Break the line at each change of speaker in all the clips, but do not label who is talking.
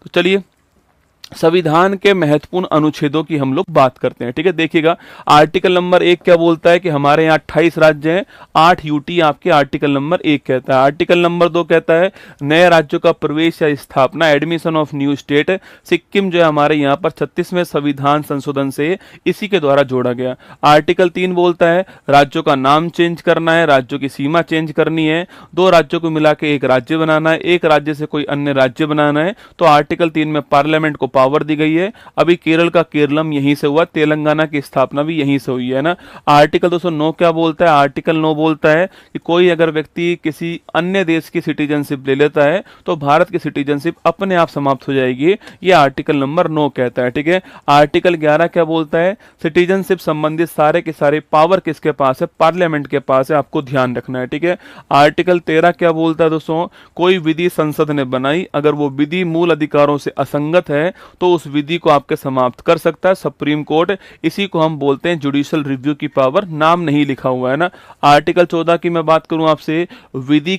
तो चलिए संविधान के महत्वपूर्ण अनुच्छेदों की हम लोग बात करते हैं। ठीक है, देखिएगा आर्टिकल नंबर 1 क्या बोलता है कि हमारे यहाँ 28 राज्य हैं, 8 यूटी आपके आर्टिकल नंबर 1 कहता है। आर्टिकल नंबर 2 कहता है नए राज्यों का प्रवेश या स्थापना, admission of new state. Sikkim जो है हमारे यहाँ पर 36वें संविधान संशोधन से इसी के द्वारा जोड़ा गया। आर्टिकल 3 बोलता है राज्यों का नाम चेंज करना है, राज्यों की सीमा चेंज करनी है, 2 राज्यों को मिला के एक राज्य बनाना है, एक राज्य से कोई अन्य राज्य बनाना है। तो आर्टिकल 3 में पार्लियामेंट को पावर दी गई है। अभी केरल का केरलम यहीं से हुआ, तेलंगाना की स्थापना भी यहीं से हुई है ना। आर्टिकल 209 क्या बोलता है? आर्टिकल 9 बोलता है कि कोई अगर व्यक्ति किसी अन्य देश की सिटीजनशिप ले लेता है तो भारत की सिटीजनशिप अपने आप समाप्त हो जाएगी। ये आर्टिकल नंबर 9 कहता है। ठीक है, आर्टिकल 11 क्या बोलता है? सिटीजनशिप संबंधित सारे के सारे पावर किसके पास है? पार्लियामेंट के पास है, आपको ध्यान रखना है। ठीक है, आर्टिकल 13 क्या बोलता है दोस्तों? कोई विधि संसद ने बनाई, अगर वो विधि मूल अधिकारों से असंगत है तो उस विधि को आपके समाप्त कर सकता है सुप्रीम कोर्ट। इसी को हम बोलते हैं जुडिशियल रिव्यू की पावर। नाम नहीं लिखा हुआ है ना। आर्टिकल 14 की मैं बात करूं आपसे, विधि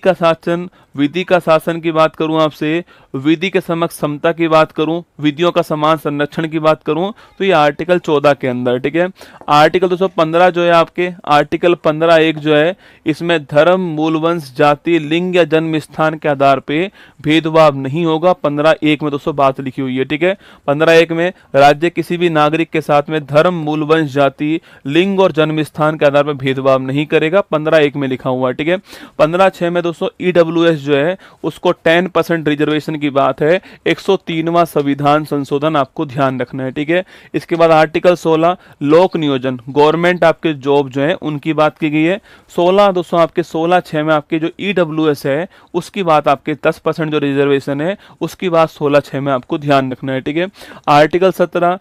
का शासन की बात करूं आपसे, विधि के समक्ष समता की बात करूं, विधियों का समान संरक्षण की बात करूं, तो ये आर्टिकल 14 के अंदर। ठीक है, आर्टिकल 215 जो है आपके, आर्टिकल 15(1) जो है इसमें धर्म, मूलवंश, जाति, लिंग या जन्म स्थान के आधार पे भेदभाव नहीं होगा। 15(1) में दोस्तों बात लिखी हुई है। ठीक है, 15(1) में राज्य किसी भी नागरिक के साथ में धर्म, मूलवंश, जाति, लिंग और जन्म स्थान के आधार पर भेदभाव नहीं करेगा। 15(1) में लिखा हुआ है। ठीक है, 15(6) में दोस्तों ईडब्ल्यूएस जो है उसको 10% रिजर्वेशन की बात है। 103वां संविधान संशोधन आपको ध्यान रखना है। ठीक है, इसके बाद आर्टिकल 16 लोक नियोजन, गवर्नमेंट आपके जॉब जो है उनकी बात की गई है। 16 दोस्तों आपके 16(6) में आपके जो ईडब्ल्यूएस है उसकी बात, आपके 10% जो रिजर्वेशन है उसकी बात 16(6) में आपको ध्यान रखना है। ठीक है, आर्टिकल 17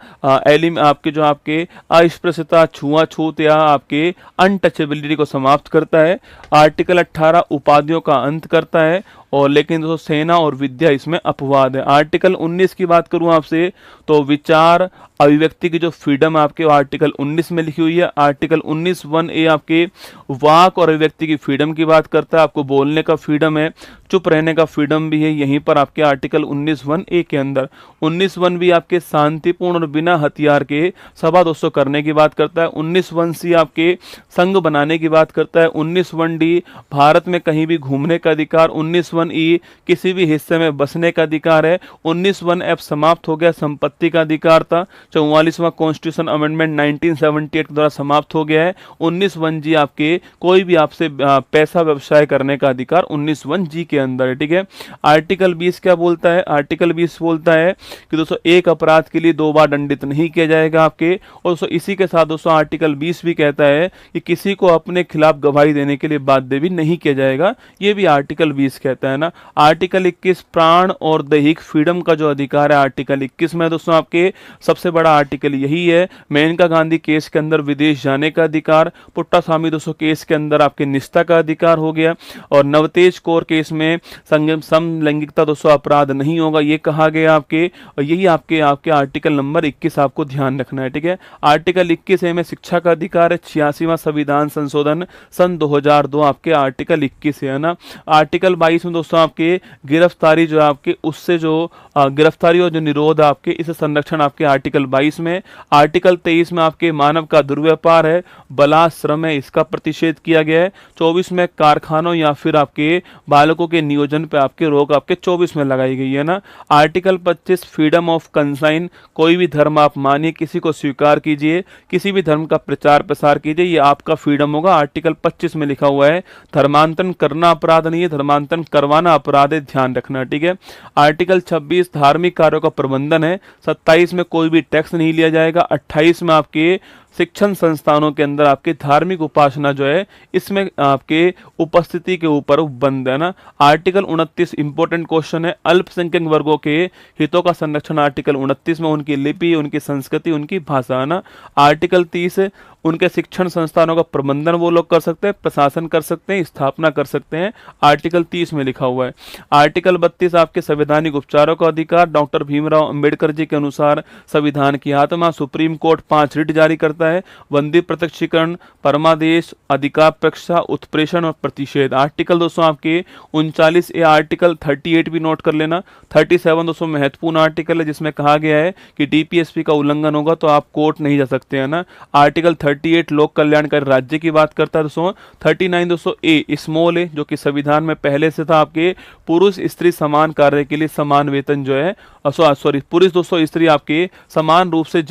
आपके जो आपके अस्पृश्यता, छुआछूत या आपके अनटचेबिलिटी को समाप्त करता है। आर्टिकल 18 उपाधियों का अंत करता है, और लेकिन दोस्तों सेना और विद्या इसमें अपवाद है। आर्टिकल 19 की बात करूं आपसे तो विचार, अभिव्यक्ति की जो फ्रीडम आपके आर्टिकल 19 में लिखी हुई है। आर्टिकल 19(1)(a) आपके वाक और अभिव्यक्ति की फ्रीडम की बात करता है। आपको बोलने का फ्रीडम है, चुप रहने का फ्रीडम भी है यहीं पर आपके आर्टिकल 19(1)(a) के अंदर। 19(1) भी आपके शांतिपूर्ण और बिना हथियार के सभा दोस्तों करने की बात करता है। 19(1)(c) आपके संघ बनाने की बात करता है। 19(1)(d) भारत में कहीं भी घूमने का अधिकार। 19(1)(e) किसी भी हिस्से में बसने का अधिकार है। 19(1)(f) समाप्त हो गया, संपत्ति का अधिकार था। 44वां कॉन्स्टिट्यूशन अमेंडमेंट 1978 के द्वारा समाप्त हो गया है। 19(1)(g) आपके कोई भी आपसे पैसा व्यवसाय करने का अधिकार 19(1)(g) के अंदर है। ठीक है, आर्टिकल 20 क्या बोलता है? आर्टिकल 20 बोलता है कि दोस्तों एक अपराध के लिए 2 बार दंडित नहीं किया जाएगा आपके। और दोस्तों इसी के साथ दोस्तों आर्टिकल 20 भी कहता है कि किसी को अपने खिलाफ गवाही देने के लिए बाध्य भी नहीं किया जाएगा। ये भी आर्टिकल 20 कहता है ना। आर्टिकल 21 प्राण और दैहिक फ्रीडम का जो अधिकार है आर्टिकल 21 में दोस्तों आपके सबसे बड़ा आर्टिकल यही है। मेनका गांधी केस के अंदर विदेश जाने का अधिकार। पुट्टास्वामी दोस्तों केस के अंदर आपके निष्ठा का अधिकार हो गया। और नवतेज कौर केस में समलैंगिकता दोस्तों अपराध नहीं होगा, ये कहा गया आपके। और यही आपके आर्टिकल नंबर 21 आपको ध्यान रखना है। ठीक है, आर्टिकल 21 में शिक्षा का अधिकार है। 86वां संविधान संशोधन सन 2002 आपके आर्टिकल 21 है ना। आर्टिकल 22 में दोस्तों आपके गिरफ्तारी जो आपके उससे जो गिरफ्तारी और जो निरोध आपके इस संरक्षण आपके आर्टिकल 22 में। आर्टिकल 23 में आपके मानव का दुर्व्यापार है, बलाश्रम है, इसका प्रतिषेध किया गया है। 24 में कारखानों या फिर आपके बालकों के नियोजन पे आपके रोक आपके 24 में लगाई गई है ना। आर्टिकल 25 फ्रीडम ऑफ कंसाइन, कोई भी धर्म आप मानिए, किसी को स्वीकार कीजिए, किसी भी धर्म का प्रचार प्रसार कीजिए, ये आपका फ्रीडम होगा। आर्टिकल 25 में लिखा हुआ है धर्मांतरण करना अपराध नहीं है, धर्मांतरण करवाना अपराध है, ध्यान रखना। ठीक है, आर्टिकल 26 धार्मिक कार्यों का प्रबंधन है। 27 में कोई भी टैक्स नहीं लिया जाएगा। 28 में आपके शिक्षण संस्थानों के अंदर आपके धार्मिक उपासना जो है इसमें आपके उपस्थिति के ऊपर बंद है ना। आर्टिकल 29 इंपॉर्टेंट क्वेश्चन है, अल्पसंख्यक वर्गों के हितों का संरक्षण। आर्टिकल 29 में उनकी लिपि, उनकी संस्कृति, उनकी भाषा है ना। आर्टिकल 30 उनके शिक्षण संस्थानों का प्रबंधन वो लोग कर सकते हैं, प्रशासन कर सकते हैं, स्थापना कर सकते हैं। आर्टिकल 30 में लिखा हुआ है। आर्टिकल 32 आपके संवैधानिक उपचारों का अधिकार। डॉक्टर भीमराव अंबेडकर जी के अनुसार संविधान की आत्मा। सुप्रीम कोर्ट 5 रिट जारी करता है? बंदी प्रत्यक्षीकरण, परमादेश, अधिकापेक्षा, उत्प्रेषण और प्रतिषेध। आर्टिकल दोस्तों आपके 39A, आर्टिकल 38 भी नोट कर लेना। 37 दोस्तों महत्वपूर्ण आर्टिकल है, जिसमें कहा गया है कि डीपीएसपी का उल्लंघन होगा तो आप कोर्ट नहीं जा सकते हैं ना। आर्टिकल 38 लोक कल्याणकारी राज्य की बात करता है दोस्तों। 39 दोस्तों ए, स्मॉल ए, जो कि संविधान में पहले से था आपके, पुरुष स्त्री समान कार्य के लिए समान वेतन जो है, सॉरी पुरुष दोस्तों स्त्री आपके समान रूप से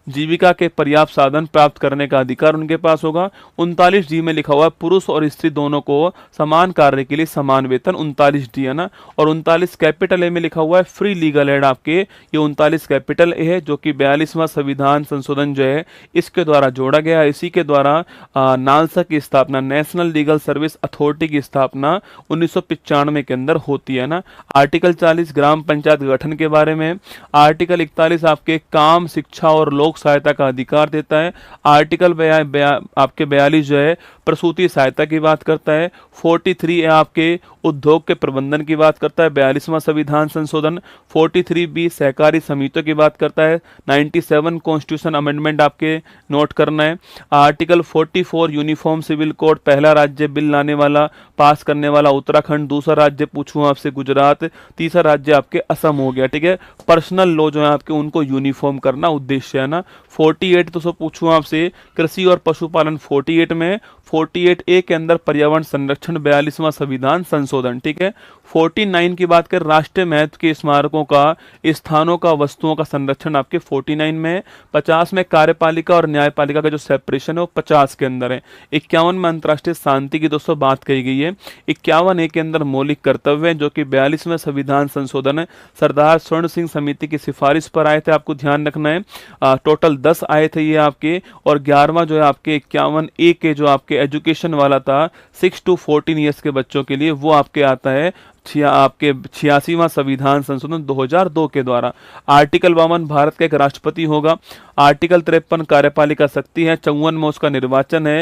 जीविका के पर्याप्त साधन प्राप्त करने का अधिकार उनके पास होगा। 39D में लिखा हुआ है पुरुष और स्त्री दोनों को समान कार्य के लिए समान वेतन, 39D है ना। और 39 कैपिटल ए में लिखा हुआ है फ्री लीगल एड आपके, ये 39 कैपिटल ए है, जो कि 42वां संविधान संशोधन जो है इसके द्वारा जोड़ा गया। इसी के द्वारा नालसा की स्थापना, नेशनल लीगल सर्विस अथॉरिटी की स्थापना 1995 के अंदर होती है ना। आर्टिकल 40 ग्राम पंचायत गठन के बारे में। आर्टिकल 41 आपके काम, शिक्षा और लोक सहायता का अधिकार देता है। आर्टिकल आपके 42 जो है प्रसूति सहायता की बात करता है। 43 आपके उद्योग के प्रबंधन की बात करता है, 42वां संविधान संशोधन। 43B सहकारी समितियों की बात करता है। 97 कॉन्स्टिट्यूशन अमेंडमेंट आपके नोट करना है। आर्टिकल 44 यूनिफॉर्म सिविल कोड, पहला राज्य बिल लाने वाला, पास करने वाला उत्तराखंड, दूसरा राज्य पूछूं आपसे गुजरात, तीसरा राज्य आपके असम हो गया, ठीक है। पर्सनल लॉ जो है आपके उनको यूनिफॉर्म करना उद्देश्य है ना। 48 तो पूछूं आपसे कृषि और पशुपालन 48 में। 48A के अंदर पर्यावरण संरक्षण, 42वां संविधान संशोधन, ठीक है। 49 की बात करें राष्ट्रीय महत्व के स्मारकों का, स्थानों का, वस्तुओं का संरक्षण आपके 49 में। 50 में कार्यपालिका और न्यायपालिका का जो सेपरेशन है वो 50 के अंदर है। 51 में अंतर्राष्ट्रीय शांति की दोस्तों बात कही गई है। 51A के अंदर मौलिक कर्तव्य है, जो कि 42वें संविधान संशोधन है। सरदार स्वर्ण सिंह समिति की सिफारिश पर आए थे, आपको ध्यान रखना है। टोटल 10 आए थे ये आपके। और 11वां जो है आपके 51A के जो आपके एजुकेशन वाला था 6 to 14 ईयर्स के बच्चों के लिए, वो आपके आता है आपके 86वां संविधान संशोधन 2002 के द्वारा। आर्टिकल 52 भारत का एक राष्ट्रपति होगा। आर्टिकल 53 कार्यपालिका शक्ति है। 54 में उसका निर्वाचन है।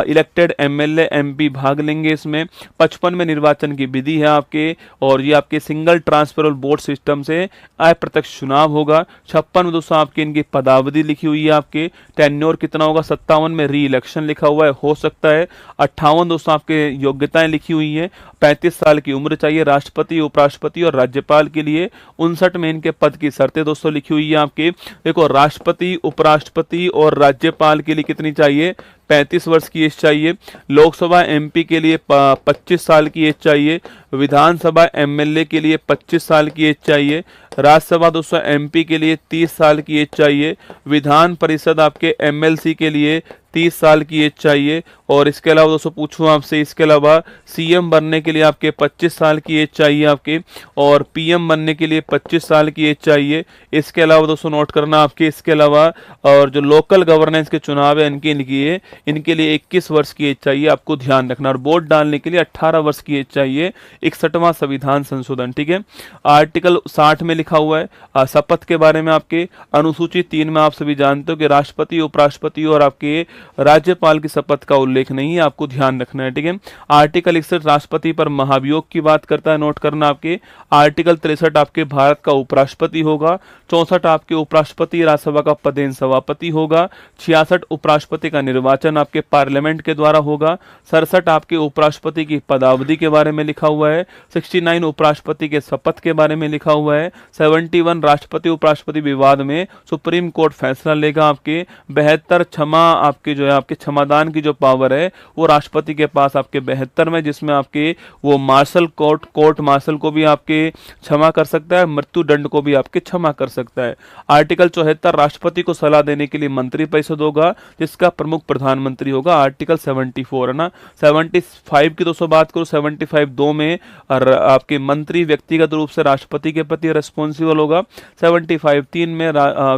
इलेक्टेड एमएलए एमपी भाग लेंगे इसमें। 55 में निर्वाचन की विधि है आपके, और ये आपके सिंगल ट्रांसफरेबल वोट सिस्टम से अप्रत्यक्ष चुनाव होगा। 56 में दोस्तों आपकी इनकी पदावधि लिखी हुई है आपके। टेन्योर कितना होगा? 57 में री इलेक्शन लिखा हुआ है, हो सकता है। 58 दोस्तों आपके योग्यताएं लिखी हुई है। 35 साल की उम्र चाहिए राष्ट्रपति, उपराष्ट्रपति और राज्यपाल के लिए। 59 में इनके पद की शर्तें दोस्तों लिखी हुई है आपके। देखो राष्ट्रपति, उपराष्ट्रपति और राज्यपाल के लिए कितनी चाहिए? 35 वर्ष की एज चाहिए। लोकसभा एमपी के लिए 25 साल की एज चाहिए। विधानसभा एमएलए के लिए 25 साल की एज चाहिए। राज्यसभा दोस्तों एमपी के लिए 30 साल की एज चाहिए। विधान परिषद आपके एमएलसी के लिए 30 साल की एज चाहिए। और इसके अलावा दोस्तों पूछूं आपसे, इसके अलावा सीएम बनने के लिए आपके 25 साल की एज चाहिए आपके, और पीएम बनने के लिए 25 साल की एज चाहिए। इसके अलावा दोस्तों नोट करना आपके, इसके अलावा और जो लोकल गवर्नेंस के चुनाव है इनके लिए 21 वर्ष की एज चाहिए, आपको ध्यान रखना। और वोट डालने के लिए 18 वर्ष की एज चाहिए। 61वां संविधान संशोधन, ठीक है। आर्टिकल 60 में लिखा हुआ है शपथ के बारे में आपके। अनुसूची 3 में आप सभी जानते हो कि राष्ट्रपति, उपराष्ट्रपति और आपके राज्यपाल की शपथ का उल्लेख नहीं है, आपको ध्यान रखना है, ठीक है। आर्टिकल 61 राष्ट्रपति पर महाभियोग की बात करता है, नोट करना आपके। आर्टिकल 63 आपके भारत का उपराष्ट्रपति होगा। 64 आपके उपराष्ट्रपति राज्यसभा का पदेन सभापति होगा। 66 उपराष्ट्रपति का निर्वाचन आपके पार्लियामेंट के द्वारा होगा। 67 आपके उपराष्ट्रपति की पदावधि के बारे में लिखा हुआ है। 69 उपराष्ट्रपति के शपथ के बारे में लिखा हुआ है। 71 राष्ट्रपति उपराष्ट्रपति विवाद में सुप्रीम कोर्ट फैसला लेगा आपके। 72 क्षमा आपके जो है आपके क्षमादान की जो पावर है वो राष्ट्रपति के पास आपके 72 में, जिसमें आपके वो मार्शल कोर्ट मार्शल को भी आपके क्षमा कर सकता है, मृत्यु दंड को भी आपके क्षमा कर सकता है। आर्टिकल 74 राष्ट्रपति को सलाह देने के लिए मंत्री परिषद होगा, जिसका प्रमुख प्रधानमंत्री होगा। आर्टिकल 74 है ना। 75 की दोस्तों बात करो, 75 2 में आपके मंत्री व्यक्तिगत रूप से राष्ट्रपति के प्रति रेस्पॉन्सिबल होगा। 75 3 में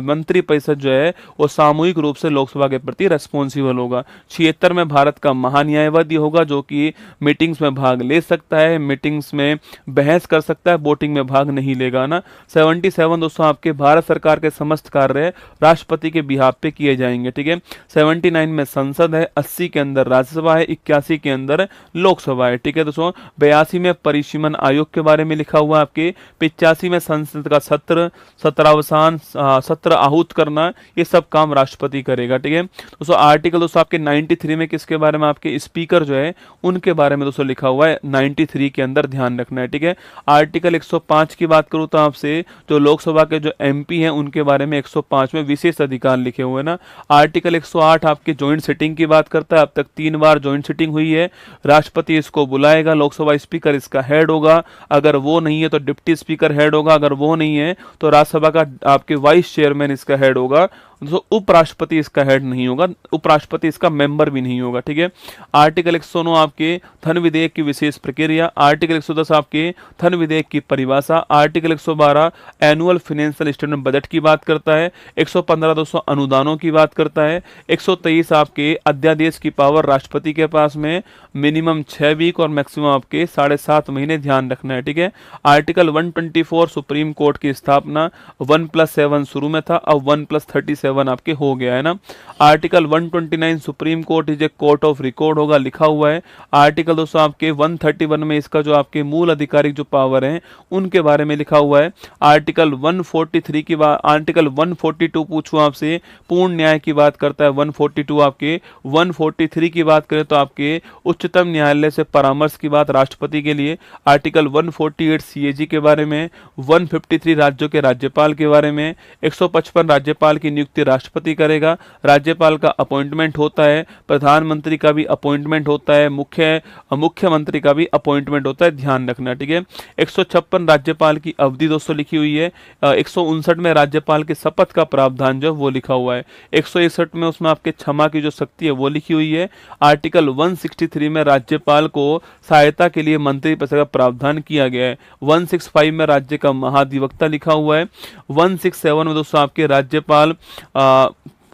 मंत्री परिषद जो है वो सामूहिक रूप से लोकसभा के प्रति रेस्पॉन्सिबल रिस्पॉन्सिबल होगा। 76 में भारत का महान्यायवादी होगा जो कि मीटिंग्स में भाग ले सकता है, मीटिंग्स में बहस कर सकता है, वोटिंग में भाग नहीं लेगा ना। 77 दोस्तों आपके भारत सरकार के समस्त कार्य राष्ट्रपति के बिहाफ पे किए जाएंगे, ठीक है। 79 में संसद है, 80 के अंदर राज्यसभा है, 81 के अंदर लोकसभा है, ठीक है दोस्तों। 82 में परिसीमन आयोग के बारे में लिखा हुआ है आपके। 85 में संसद का सत्रावसान सत्र आहूत करना, ये सब काम राष्ट्रपति करेगा, ठीक है दोस्तों। आर्टिकल दोस्तों आपके 93 में किसके बारे में, आपके स्पीकर जो है उनके बारे में दोस्तों लिखा हुआ है, 93 के अंदर ध्यान रखना है, ठीक है। आर्टिकल 105 की बात करूं तो आपसे जो लोकसभा के जो एमपी हैं उनके बारे में 105 में विशेष अधिकार लिखे हुए हैं ना। आर्टिकल 108 आपके ज्वाइंट सिटिंग की बात करता है, अब तक 3 बार ज्वाइंट सिटिंग हुई है, राष्ट्रपति इसको बुलाएगा, लोकसभा स्पीकर इसका हेड होगा, अगर वो नहीं है तो डिप्टी स्पीकर हेड होगा, अगर वो नहीं है तो राज्यसभा का आपके वाइस चेयरमैन इसका हेड होगा, तो उपराष्ट्रपति इसका हेड नहीं होगा, उपराष्ट्रपति इसका मेंबर भी नहीं होगा, ठीक है। आर्टिकल 109 आपके धन विधेयक की विशेष प्रक्रिया, आर्टिकल 110 आपके धन विधेयक की परिभाषा, article 112 annual financial statement budget की बात करता है, 115 दोस्तों अनुदानों की बात करता है, 123 आपके अध्यादेश की पावर राष्ट्रपति के पास में मिनिमम 6 वीक और मैक्सिमम आपके 7.5 महीने ध्यान रखना है, ठीक है। आर्टिकल 124 सुप्रीम कोर्ट की स्थापना 1+7 शुरू में था, अब 1+37 आपके हो गया है ना। Article 129 supreme court is a court of record होगा, लिखा हुआ है। आर्टिकल दोस्तों आपके 131 में इसका जो आपके मूल आधिकारिक जो पावर हैं उनके बारे में लिखा हुआ है। आर्टिकल 143 की बात, आर्टिकल 142 पूछूं आपसे पूर्ण न्याय की बात करता है, 142 आपके। 143 की बात करें तो आपके उच्चतम न्यायालय से परामर्श की बात राष्ट्रपति के लिए। आर्टिकल 148 सीएजी के बारे में, 153 राज्यों के राज्यपाल के बारे में, 155 राज्यपाल की नियुक्ति राष्ट्रपति करेगा, राज्यपाल का अपॉइंटमेंट होता है, प्रधानमंत्री का भी अपॉइंटमेंट होता है, मुख्यमंत्री का भी अपॉइंटमेंट होता है, ध्यान रखना, ठीक है। 156 राज्यपाल की अवधि दोस्तों लिखी हुई है। 159 में राज्यपाल के शपथ का प्रावधान जो वो लिखा हुआ है। 161 में उसमें आपके क्षमा की जो शक्ति है वो लिखी हुई है। आर्टिकल 163 में राज्यपाल को सहायता के लिए मंत्रिपरिषद का प्रावधान किया गया है। 165 में राज्य का महाधिवक्ता लिखा हुआ है। 167 में दोस्तों आपके राज्यपाल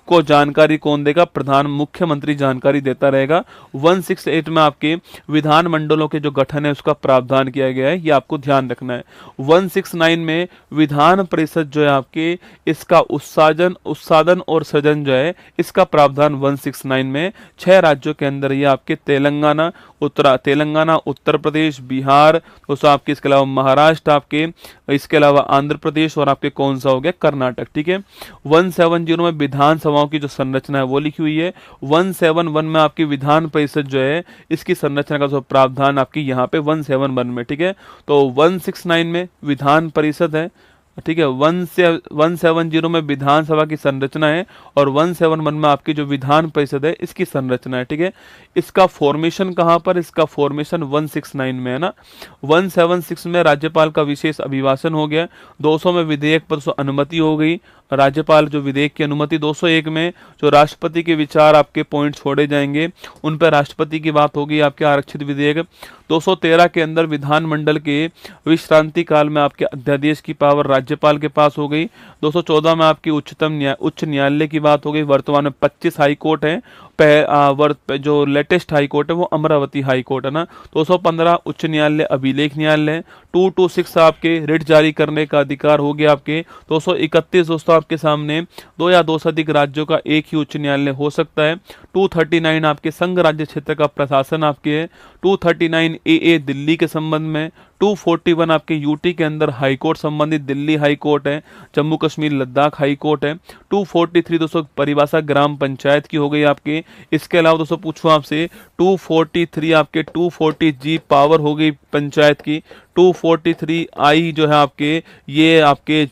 को जानकारी कौन देगा, मुख्यमंत्री जानकारी देता रहेगा। 168 में आपके विधान मंडलों के जो गठन है उसका प्रावधान किया गया है, ये आपको ध्यान रखना है। 169 में विधान परिषद जो है आपके इसका उत्साधन और सृजन जो है इसका प्रावधान 169 में 6 राज्यों के अंदर, ये आपके तेलंगाना, उत्तर प्रदेश, बिहार, उसको आपके इसके अलावा महाराष्ट्र, आपके इसके अलावा आंध्र प्रदेश और आपके कौन सा हो गया, कर्नाटक, ठीक है। 170 में विधानसभाओं की जो संरचना है वो लिखी हुई है। 171 में आपकी विधान परिषद जो है इसकी संरचना का जो प्रावधान आपकी यहाँ पे 171 में, ठीक है। तो 169 में विधान परिषद है, ठीक है। 170 में विधानसभा की संरचना है और 171 में आपकी जो विधान परिषद है इसकी संरचना है, ठीक है। इसका फॉर्मेशन कहां पर, इसका फॉर्मेशन 169 में है ना। 176 में राज्यपाल का विशेष अभिभाषण हो गया। 200 में विधेयक पर अनुमति हो गई, राज्यपाल जो विधेयक की अनुमति। 201 में जो राष्ट्रपति के विचार आपके पॉइंट छोड़े जाएंगे उन पर राष्ट्रपति की बात होगी, आपके आरक्षित विधेयक। 213 के अंदर विधानमंडल के विश्रांति काल में आपके अध्यादेश की पावर राज्यपाल के पास हो गई। 214 में आपकी उच्च न्यायालय की बात हो गई। वर्तमान में 25 हाई कोर्ट है, जो लेटेस्ट हाई कोर्ट है वो अमरावती हाई कोर्ट है ना। 215 उच्च न्यायालय अभिलेख न्यायालय। 226 आपके रिट जारी करने का अधिकार हो गया आपके। 231 दोस्तों आपके सामने 2 या 2 से अधिक राज्यों का एक ही उच्च न्यायालय हो सकता है। 239 आपके संघ राज्य क्षेत्र का प्रशासन आपके है। 239 ए दिल्ली के संबंध में। 241 आपके यूटी के अंदर हाई कोर्ट संबंधित दिल्ली हाई कोर्ट है, जम्मू कश्मीर लद्दाख हाई कोर्ट है। 243 दोस्तों परिभाषा ग्राम पंचायत की हो गई आपके। इसके अलावा दोस्तों पूछूं आपसे 243 आपके 240 जी पावर हो गई पंचायत की। 243 आई जो है आपके ये आपके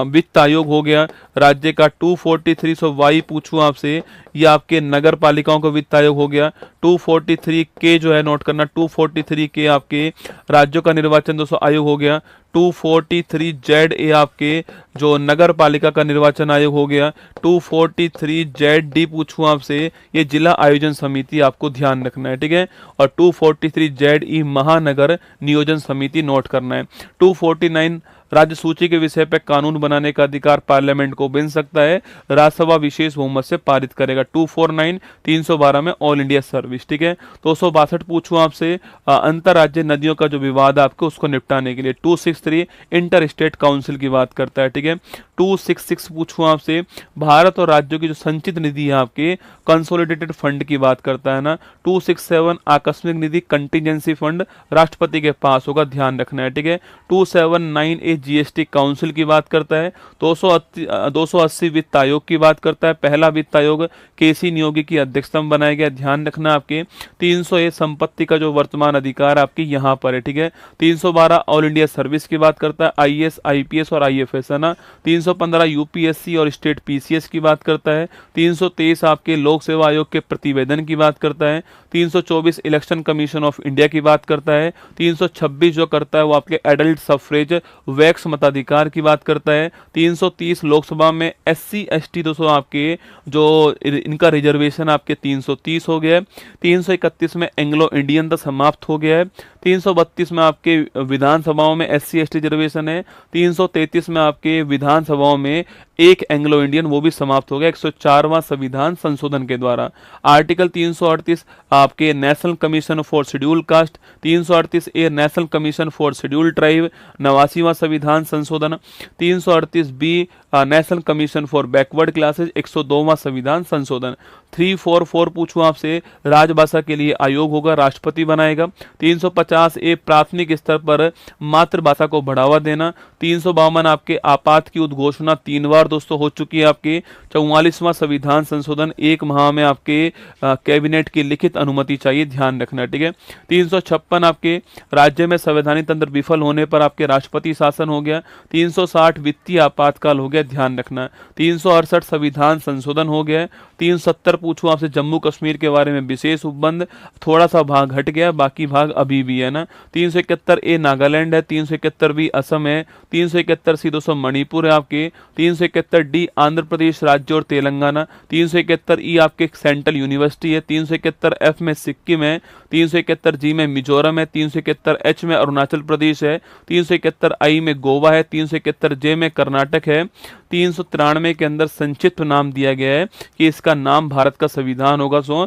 वित्त आयोग हो गया राज्य का। 243 वाई पूछूं आपसे ये आपके नगर पालिकाओं का वित्त आयोग हो गया। 243 के जो है नोट करना, 243 के आपके राज्यों का निर्वाचन दोस्तों आयोग हो गया। 243 जेड ए आपके जो नगर पालिका का निर्वाचन आयोग हो गया। 243 जेड डी पूछूं आपसे ये जिला आयोजन समिति आपको ध्यान रखना है, ठीक है। और 243 जेड ई महानगर नियोजन समिति नोट करना है। 249 राज्य सूची के विषय पर कानून बनाने का अधिकार पार्लियामेंट को मिल सकता है, राज्यसभा विशेष बहुमत से पारित करेगा। 249 312 में ऑल इंडिया सर्विस, ठीक है। 262 पूछूं आपसे अंतरराज्यीय नदियों का जो विवाद है आपको उसको निपटाने के लिए। 263 इंटर स्टेट काउंसिल की बात करता है, ठीक है। 266 पूछूं आपसे भारत और राज्यों की जो संचित निधि है आपके कंसोलिडेटेड फंड की बात करता है ना। 267 आकस्मिक निधि कंटिजेंसी फंड राष्ट्रपति के पास होगा, ध्यान रखना है, ठीक है। 279 जीएसटी काउंसिल की बात करता है। 280 वित्त आयोग की बात करता है, पहला वित्त आयोग केसी नियोगी की अध्यक्षता में बनाया गया, ध्यान रखना आपके। 300 संपत्ति का जो वर्तमान अधिकार आपकी यहाँ पर है, ठीक है। 312 ऑल इंडिया सर्विस की बात करता है, आईएएस आईपीएस और आईएफएस है ना। 315 यूपीएससी और स्टेट पीसीएस की बात करता है। 323 आपके लोक सेवा आयोग के प्रतिवेदन की बात करता है। 324 इलेक्शन कमीशन ऑफ इंडिया की बात करता है। 326 जो करता है वो आपके एडल्ट सफरेज वैक्स मताधिकार की बात करता है। 330 लोकसभा में एससी एसटी 200 आपके जो इनका रिजर्वेशन आपके 330 हो गया है। 331 में एंग्लो इंडियन तो समाप्त हो गया है। 332 में आपके विधानसभाओं में एससी एसटी रिजर्वेशन है। 333 में आपके विधानसभाओं में एक एंग्लो इंडियन वो भी समाप्त हो गया 104वां संविधान संशोधन के द्वारा। आर्टिकल 338 आपके national commission for schedule caste, 338 A national commission for schedule tribe 89वां संविधान संशोधन, 338 B national commission for backward classes 102वां संविधान संशोधन। 344 पूछूं आपसे राजभाषा के लिए आयोग होगा, राष्ट्रपति बनाएगा। 350 ए प्राथमिक स्तर पर मातृभाषा को बढ़ावा देना। 352 आपके आपात की उद्घोषणा 3 बार दोस्तों हो चुकी है आपके। 44वां संविधान संशोधन 1 माह में आपके कैबिनेट की लिखित अनुमति चाहिए, ध्यान रखना, ठीक है। 356 आपके राज्य में संवैधानिक तंत्र विफल होने पर आपके राष्ट्रपति शासन हो गया। 360 वित्तीय आपातकाल हो गया, ध्यान रखना। 368 संविधान संशोधन हो गया। 370 पूछूं आपसे जम्मू कश्मीर के बारे में विशेष उपबंध, थोड़ा सा भाग हट गया, बाकी भाग अभी भी है ना। 371 ए नागालैंड है, 371 बी असम है, 371 सी 200 मणिपुर है आपके, 371 डी आंध्र प्रदेश राज्य और तेलंगाना, 371 ई आपके सेंट्रल यूनिवर्सिटी है, 371 एफ में सिक्किम है, 371 जी में मिजोरम है, 371 एच में अरुणाचल प्रदेश है, 371 आई में गोवा है, 371 जे में कर्नाटक है। 393 के अंदर संक्षिप्त नाम दिया गया है कि इसका नाम भारत का संविधान होगा। So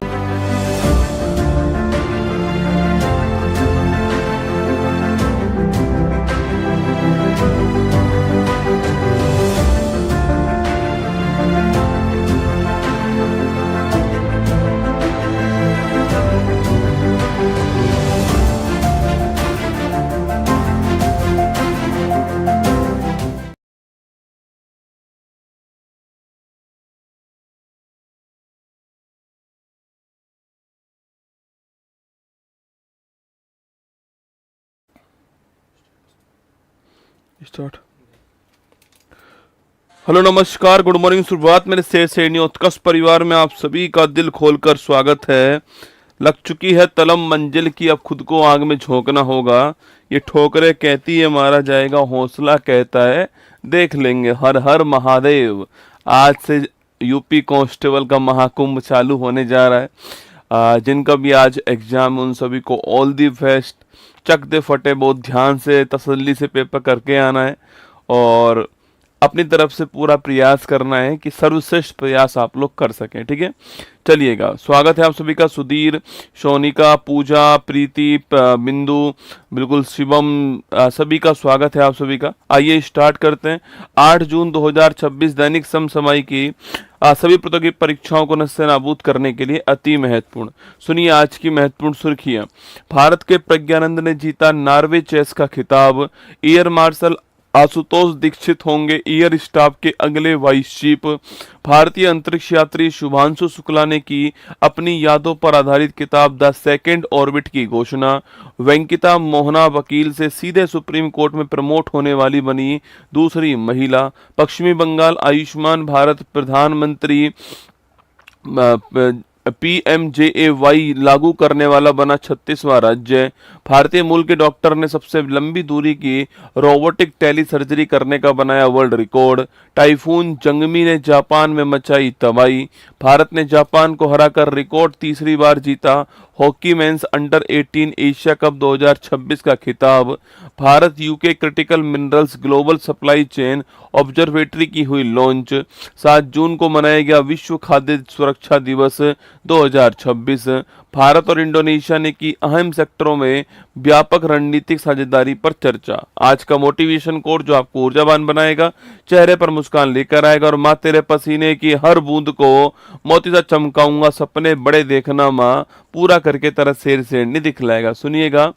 start. हेलो नमस्कार, गुड मॉर्निंग, सुप्रभात मेरे शेर शेरनी उत्कर्ष परिवार में आप सभी का दिल खोलकर स्वागत है। लग चुकी है तलम मंजिल की, अब खुद को आग में झोंकना होगा। ये ठोकरे कहती है मारा जाएगा, हौसला कहता है देख लेंगे। हर हर महादेव। आज से यूपी कांस्टेबल का महाकुंभ चालू होने जा रहा है। जिनका भी आज एग्जाम उन सभी को ऑल दी बेस्ट। चक दे फटे, बहुत ध्यान से तसल्ली से पेपर करके आना है और अपनी तरफ से पूरा प्रयास करना है कि सर्वश्रेष्ठ प्रयास आप लोग कर सकें, ठीक है। चलिएगा, स्वागत है आप सभी का। सुधीर, सोनिका, पूजा, प्रीति, बिंदु, बिल्कुल शिवम, सभी का स्वागत है आप सभी का। आइए स्टार्ट करते हैं। 8 जून 2026 दैनिक समसामयिक की सभी प्रतियोगी परीक्षाओं को नस्तेनाबूद करने के लिए अति महत्वपूर्ण। सुनिए आज की महत्वपूर्ण सुर्खियां। भारत के प्रज्ञानंद ने जीता नॉर्वे चेस का खिताब। एयर मार्शल आशुतोष दीक्षित होंगे एयर स्टाफ के अगले वाइस चीफ। भारतीय अंतरिक्ष यात्री शुभांशु शुक्ला ने की अपनी यादों पर आधारित किताब द सेकेंड ऑर्बिट की घोषणा। वेंकिता मोहना वकील से सीधे सुप्रीम कोर्ट में प्रमोट होने वाली बनी दूसरी महिला। पश्चिमी बंगाल आयुष्मान भारत प्रधानमंत्री PMJAY लागू करने वाला बना 36वां राज्य। भारतीय मूल के डॉक्टर ने सबसे लंबी दूरी की रोबोटिक टेली सर्जरी करने का बनाया वर्ल्ड रिकॉर्ड। टाइफून जंगमी ने जापान में मचाई तबाही। भारत ने जापान को हराकर रिकॉर्ड तीसरी बार जीता hockey mains under 18 Asia cup 2026 का खिताब। Bharat UK critical minerals global supply chain observatory की हुई लॉन्च। 7 जून को मनाया गया विश्व खाद्य सुरक्षा दिवस 2026। भारत और इंडोनेशिया ने की अहम सेक्टरों में व्यापक रणनीतिक साझेदारी पर चर्चा। आज का मोटिवेशन कोड जो आपको ऊर्जावान बनाएगा, चेहरे पर मुस्कान लेकर आएगा और माँ तेरे पसीने की हर बूंद को मोती सा चमकाऊंगा, सपने बड़े देखना माँ, पूरा करके तरह शेर नहीं दिखलाएगा। सुनिएगा,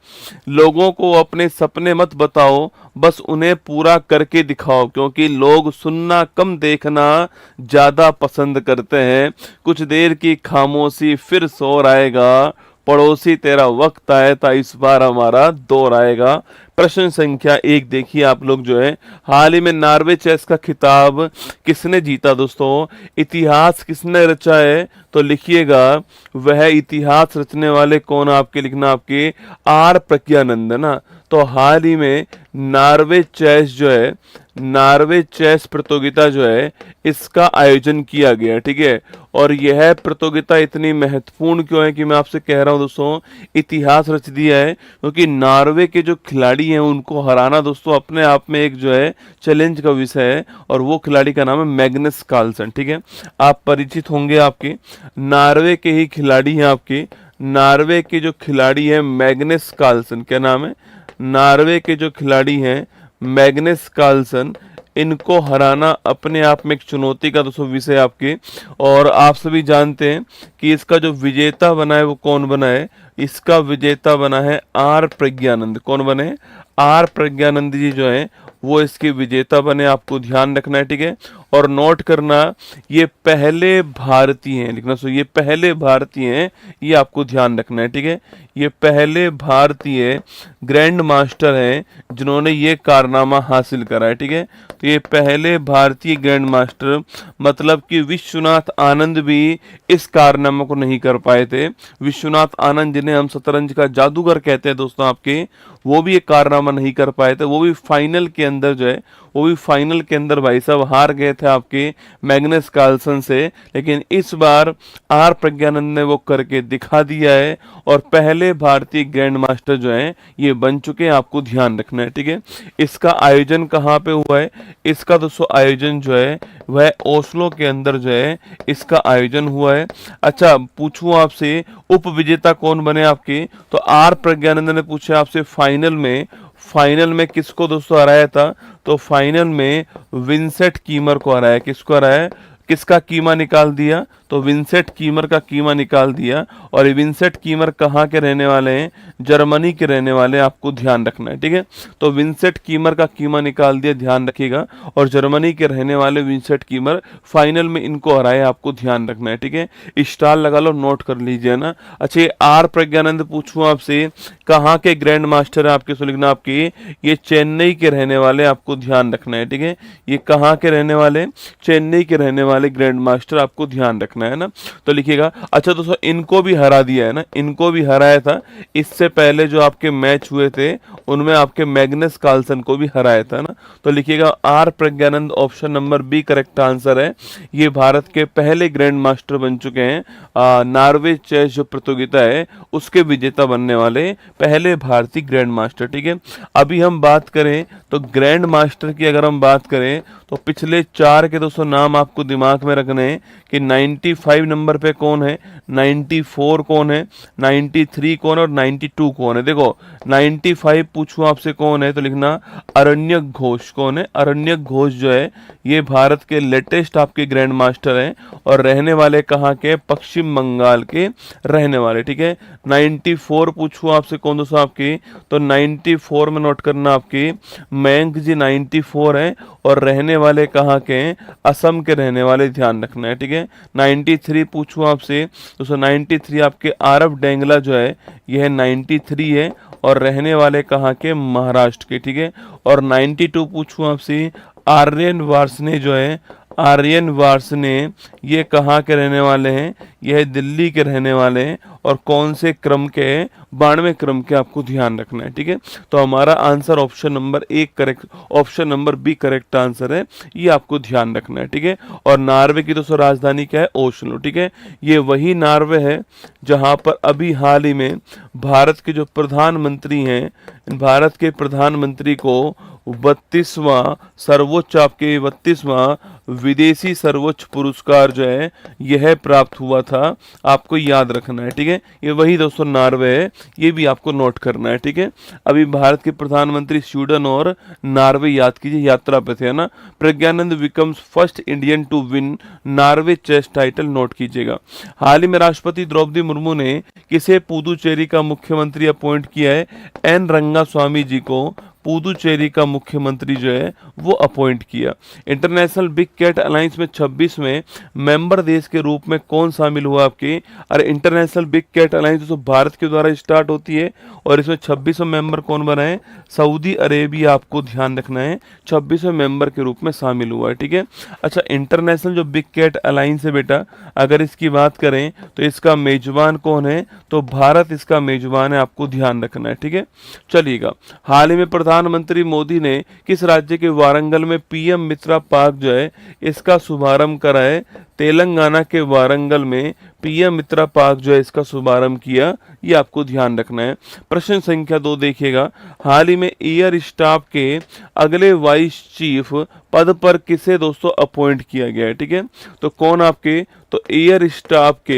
लोगों को अपने सपने मत बताओ, बस उन्हें पूरा करके दिखाओ, क्योंकि लोग सुनना कम देखना ज्यादा पसंद करते हैं। कुछ देर की खामोशी फिर शोर आएगा, पड़ोसी तेरा वक्त आए था इस बार हमारा दौर आएगा। प्रश्न संख्या 1 देखिए आप लोग जो है, हाल ही में नॉर्वे चेस का खिताब किसने जीता दोस्तों? इतिहास किसने रचा है? तो लिखिएगा, वह इतिहास रचने वाले कौन? आपके लिखना आपके आर प्रज्ञानंद है ना। तो हाल ही में नॉर्वे चेस जो है, नॉर्वे चेस प्रतियोगिता जो है, इसका आयोजन किया गया, ठीक है। और यह प्रतियोगिता इतनी महत्वपूर्ण क्यों है कि मैं आपसे कह रहा हूं दोस्तों, इतिहास रच दिया है, क्योंकि नॉर्वे के जो खिलाड़ी हैं उनको हराना दोस्तों अपने आप में एक जो है चैलेंज का विषय है, और वो खिलाड़ी का नाम है मैग्नस कार्लसन, ठीक है। आप परिचित होंगे, आपके नॉर्वे के ही खिलाड़ी हैं, आपके नॉर्वे के जो खिलाड़ी हैं मैग्नस कार्लसन, क्या नाम है? नॉर्वे के जो खिलाड़ी हैं मैग्नस कार्लसन, इनको हराना अपने आप में एक चुनौती का दोस्तों विषय आपके। और आप सभी जानते हैं कि इसका जो विजेता बना है वो कौन बना है? इसका विजेता बना है आर प्रज्ञानंद। कौन बने? आर प्रज्ञानंद जी जो है वो इसके विजेता बने। आपको ध्यान रखना है, ठीक है। और नोट करना, ये पहले भारतीय हैं, लिखना सो, ये पहले भारतीय हैं, ये आपको ध्यान रखना है, ठीक है। ये पहले भारतीय ग्रैंड मास्टर हैं जिन्होंने ये कारनामा हासिल करा है, ठीक है। तो ये पहले भारतीय ग्रैंड मास्टर, मतलब कि विश्वनाथ आनंद भी इस कारनामा को नहीं कर पाए थे। विश्वनाथ आनंद जिन्हें हम शतरंज का जादूगर कहते हैं दोस्तों आपके, वो भी एक कारनामा नहीं कर पाए थे। वो भी फाइनल के अंदर जो है, वो भी फाइनल के अंदर भाई साहब हार गए थे आपके मैग्नस कार्लसन से। लेकिन इस बार आर प्रज्ञानंद ने वो करके दिखा दिया है और पहले भारतीय ग्रैंड मास्टर जो हैं ये बन चुके हैं। आपको ध्यान रखना है, ठीक है। इसका आयोजन कहाँ पे हुआ है? इसका दोस्तों आयोजन जो है वह ओस्लो के अंदर जो है इसका आयोजन हुआ है। अच्छा, पूछूं आपसे, उप विजेता कौन बने आपके? तो आर प्रज्ञानंद ने पूछा आपसे फाइनल में किसको दोस्तों हराया था? तो फाइनल में विंसेंट कीमर को हराया। किसको हराया? किसका कीमा निकाल दिया? तो विंसेंट कीमर का कीमा निकाल दिया। और ये विंसेंट कीमर कहाँ के रहने वाले हैं? जर्मनी के रहने वाले हैं। आपको ध्यान रखना है, ठीक है। तो विंसेंट कीमर का कीमा निकाल दिया, ध्यान रखिएगा। और जर्मनी के रहने वाले विंसेंट कीमर फाइनल में इनको हराया। आपको ध्यान रखना है, ठीक है। स्टार लगा लो, नोट कर लीजिए ना। अच्छा, ये आर प्रज्ञानंद पूछूं आपसे, कहाँ के ग्रैंड मास्टर है आपके? सो लिखना आपके, ये चेन्नई के रहने वाले। आपको ध्यान रखना है, ठीक है। ये कहाँ के रहने वाले? चेन्नई के रहने वाले ग्रैंड मास्टर। आपको ध्यान रखना है ना, तो लिखिएगा। अच्छा दोस्तों, इनको भी हरा दिया है ना, इनको भी हराया था। इससे पहले जो आपके मैच हुए थे उनमें आपके मैग्नस कार्लसन को भी हराया था ना। तो लिखिएगा R Praggnanandhaa, option number B correct answer है। ये भारत के पहले ग्रैंड मास्टर बन चुके हैं। नॉर्वे चेस जो प्रतियोगिता है उसके विजेता बनने वाले पहले भारतीय ग्रैंड मास्टर, ठीक है। अभी हम बात करें तो ग्रैंड मास्टर की, अगर हम बात करें तो पिछले 4 के दोस्तों नाम आपको दिमाग में रखने हैं कि 95 नंबर पे कौन है, 94 कौन है, 93 कौन है और 92 कौन है। देखो 95 पूछूं आपसे कौन है, तो लिखना अरण्यक घोष। कौन है? अरण्यक घोष जो है ये भारत के लेटेस्ट आपके ग्रैंड मास्टर हैं और रहने वाले कहाँ के? पश्चिम बंगाल के रहने वाले, ठीक है। 94 पूछूं आपसे कौन दोस्तों आपकी, तो 94 में नोट करना आपकी मयंक जी 94 हैं और रहने वाले कहाँ के हैं? असम के रहने वाले, ध्यान रखना है, ठीक है। 93 पूछूं आपसे, तो 93 आपके आरव डेंगला जो है यह 93 है और रहने वाले कहाँ के? महाराष्ट्र के, ठीक है। और 92 पूछूं आपसे, आर्यन वार्ष्णेय जो है, आर्यन वार्ष्णेय ये कहाँ के रहने वाले हैं? यह दिल्ली के रहने वाले हैं। और कौन से क्रम के हैं? 92वें क्रम के, आपको ध्यान रखना है, ठीक है। तो हमारा आंसर ऑप्शन नंबर एक correct, option number B correct answer है, ये आपको ध्यान रखना है, ठीक है। और नॉर्वे की दोस्तों राजधानी क्या है? ओस्लो, ठीक है। ये वही नॉर्वे है जहां पर अभी हाल ही में भारत के जो प्रधानमंत्री हैं, भारत के प्रधानमंत्री को 32वां सर्वोच्च, आपके 32वां विदेशी सर्वोच्च पुरस्कार जो है यह प्राप्त हुआ था, आपको याद रखना है, ठीक है। ये वही दोस्तों नॉर्वे है, ये भी आपको नोट करना है, ठीक है। अभी भारत के प्रधानमंत्री स्वीडन और नॉर्वे, याद कीजिए, यात्रा पे थे, है ना। Praggnanandhaa becomes first Indian to win Norway chess title, note कीजिएगा। हाल ही में राष्ट्रपति द्रौपदी मुर्मू ने किसे पुदुचेरी का मुख्यमंत्री अपॉइंट किया है? एन रंगास्वामी जी को पुदुचेरी का मुख्यमंत्री जो है वो अपॉइंट किया। इंटरनेशनल बिग कैट अलायंस में 26वें मेंबर देश के रूप में कौन शामिल हुआ आपके? अरे इंटरनेशनल बिग कैट अलायंस तो भारत के द्वारा स्टार्ट होती है और इसमें 26वें मेंबर कौन बना है? सऊदी अरेबिया, आपको ध्यान रखना है, 26वें मेंबर के रूप में शामिल हुआ है, ठीक है। अच्छा, इंटरनेशनल जो बिग कैट अलायंस है बेटा, अगर इसकी बात करें तो इसका मेजबान कौन है? तो भारत इसका मेजबान है, आपको ध्यान रखना है, ठीक है। चलिएगा, हाल ही में प्रधानमंत्री मोदी ने किस राज्य के वारंगल में पीएम मित्रा पार्क जो है इसका शुभारंभ करा है? तेलंगाना के वारंगल में पीएम मित्रा पार्क जो है इसका शुभारंभ किया, ये आपको ध्यान रखना है। प्रश्न संख्या 2 देखिएगा, हाल ही में एयर स्टाफ के अगले वाइस चीफ पद पर किसे दोस्तों अपॉइंट किया गया है, ठीक है। तो कौन आपके? तो एयर स्टाफ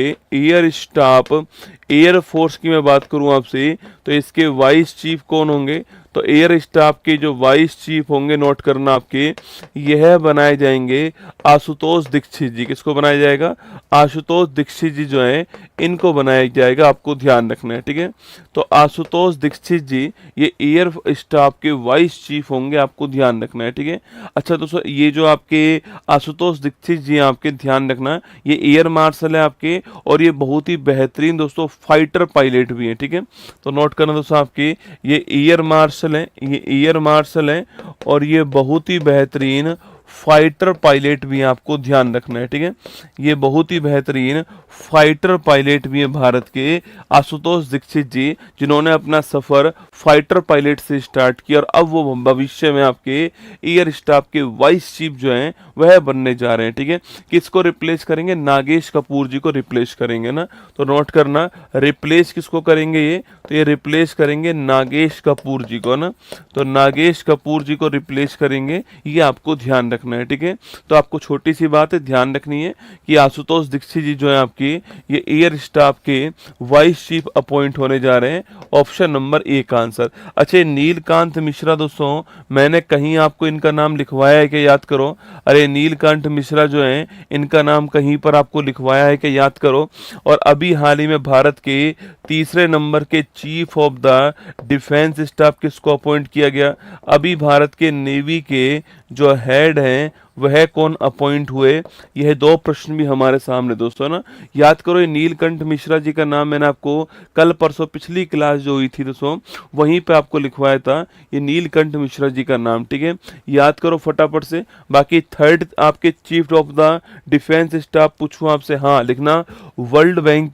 एयर फोर्स की मैं बात करूं आपसे, तो इसके वाइस चीफ कौन होंगे? तो एयर स्टाफ के जो वाइस चीफ होंगे, नोट करना आपके, यह बनाए जाएंगे आशुतोष दीक्षित जी। किसको बनाया जाएगा? आशुतोष दीक्षित जी जो है इनको बनाया जाएगा, आपको ध्यान रखना है, ठीक है। तो आशुतोष दीक्षित जी ये एयर स्टाफ के वाइस चीफ होंगे, आपको ध्यान रखना है, ठीक है। अच्छा दोस्तों, ये जो आपके आशुतोष दीक्षित जी आपके ध्यान रखना, ये एयर मार्शल है आपके, और ये बहुत ही बेहतरीन दोस्तों फाइटर पायलट भी है, ठीक है। तो नोट करना दोस्तों, आपके ये एयर मार्शल है और ये बहुत ही बेहतरीन फाइटर पायलट भी है, आपको ध्यान रखना है, ठीक है। ये बहुत ही बेहतरीन फाइटर पायलट भी है भारत के आशुतोष दीक्षित जी, जिन्होंने अपना सफर फाइटर पायलट से स्टार्ट किया और अब वो भविष्य में आपके एयर स्टाफ के वाइस चीफ जो हैं वह बनने जा रहे हैं, ठीक है। किसको रिप्लेस करेंगे? नागेश कपूर जी को रिप्लेस करेंगे ना। तो नोट करना, रिप्लेस किसको करेंगे? ये तो ये रिप्लेस करेंगे नागेश कपूर जी को ना। तो नागेश कपूर जी को रिप्लेस करेंगे, ये आपको ध्यान रखना है, ठीक है। तो आपको छोटी सी बात है ध्यान रखनी है कि आशुतोष दीक्षित जी जो है आपकी ये एयर स्टाफ के वाइस चीफ अपॉइंट होने जा रहे हैं, ऑप्शन नंबर ए का आंसर। अच्छा, नीलकांत मिश्रा दोस्तों, मैंने कहीं आपको इनका नाम लिखवाया है कि याद करो? अरे नीलकांत मिश्रा जो है इनका नाम कहीं पर आपको लिखवाया है कि याद करो? और अभी हाल ही में भारत के तीसरे नंबर के chief of the defence staff किसको अपॉइंट किया गया? अभी भारत के नेवी के जो हेड हैं वह कौन अपॉइंट हुए? यह 2 प्रश्न भी हमारे सामने दोस्तों ना, याद करो। ये नीलकंठ मिश्रा जी का नाम मैंने आपको कल परसों पिछली क्लास जो हुई थी दोस्तों वहीं पे आपको लिखवाया था, ये नीलकंठ मिश्रा जी का नाम, ठीक है। याद करो फटाफट से। बाकी थर्ड आपके chief of the defence staff पूछूं आपसे, हाँ लिखना, वर्ल्ड बैंक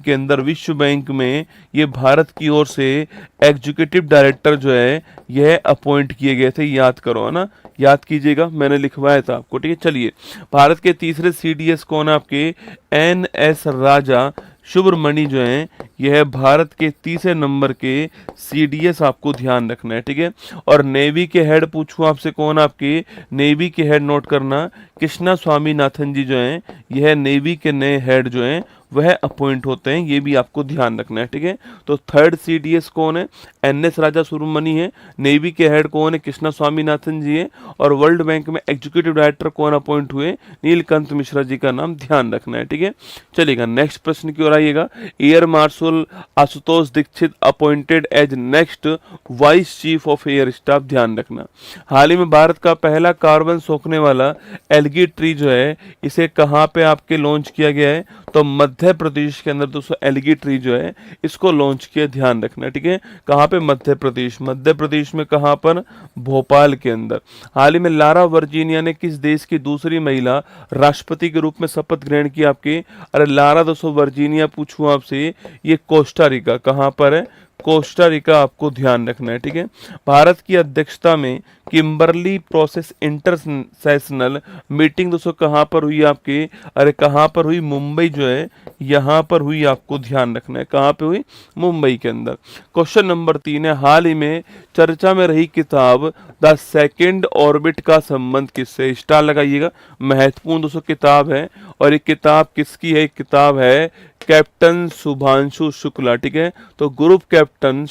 के अंदर विश्व बैंक में ये भारत की ओर से एग्जीक्यूटिव डायरेक्टर जो है यह अपॉइंट किए गए थे, याद करो, है ना, याद कीजिएगा, मैंने लिखवाया था आपको, ठीक है। चलिए, भारत के तीसरे सीडीएस कौन है आपके? एनएस राजा सुब्रमणी जो हैं यह भारत के तीसरे नंबर के सीडीएस, आपको ध्यान रखना है, ठीक है। और नेवी के हेड पूछूं आपसे, कौन आपके नेवी के हेड? नोट करना, कृष्णा स्वामीनाथन जी जो हैं यह नेवी के नए हेड जो हैं वह अपॉइंट होते हैं, ये भी आपको ध्यान रखना है, ठीक है। तो थर्ड सीडीएस कौन है? एनएस राजा सुब्रमणी है। नेवी के हेड कौन है? कृष्णा स्वामीनाथन जी है। और वर्ल्ड बैंक में एग्जीक्यूटिव डायरेक्टर कौन अपॉइंट हुए? नीलकांत मिश्रा जी का नाम ध्यान रखना है, ठीक है। चलिएगा, नेक्स्ट प्रश्न की ओर आइएगा। Air marshal Ashutosh Dixit appointed as next vice chief of air staff, ध्यान रखना। हाल ही में भारत का पहला कार्बन सोखने वाला एल्गी ट्री जो है इसे कहाँ पे आपके लॉन्च किया गया है? तो मध्य प्रदेश के अंदर दोस्तों एलगी ट्री जो है इसको लॉन्च किया, ध्यान रखना है, ठीक है। कहाँ पे? मध्य प्रदेश। मध्य प्रदेश में कहाँ पर? भोपाल के अंदर। हाल ही में लारा वर्जीनिया ने किस देश की दूसरी महिला राष्ट्रपति के रूप में शपथ ग्रहण की आपके? अरे लारा दोस्तों वर्जीनिया पूछूं आपसे, ये कोस्टा रिका। कहाँ पर है? कोस्टा रिका, आपको ध्यान रखना है, ठीक है। भारत की अध्यक्षता में किम्बरली प्रोसेस इंटरसेशनल मीटिंग दोस्तों कहाँ पर हुई आपके? अरे कहाँ पर हुई? मुंबई जो है यहाँ पर हुई, आपको ध्यान रखना है। कहाँ पे हुई? मुंबई के अंदर। क्वेश्चन नंबर 3 है, हाल ही में चर्चा में रही किताब द सेकेंड ऑर्बिट का संबंध किससे? स्टार लगाइएगा, महत्वपूर्ण दोस्तों किताब है। और ये किताब किसकी है? किताब है कैप्टन शुभांशु शुक्ला, ठीक है। तो ग्रुप कैप्टन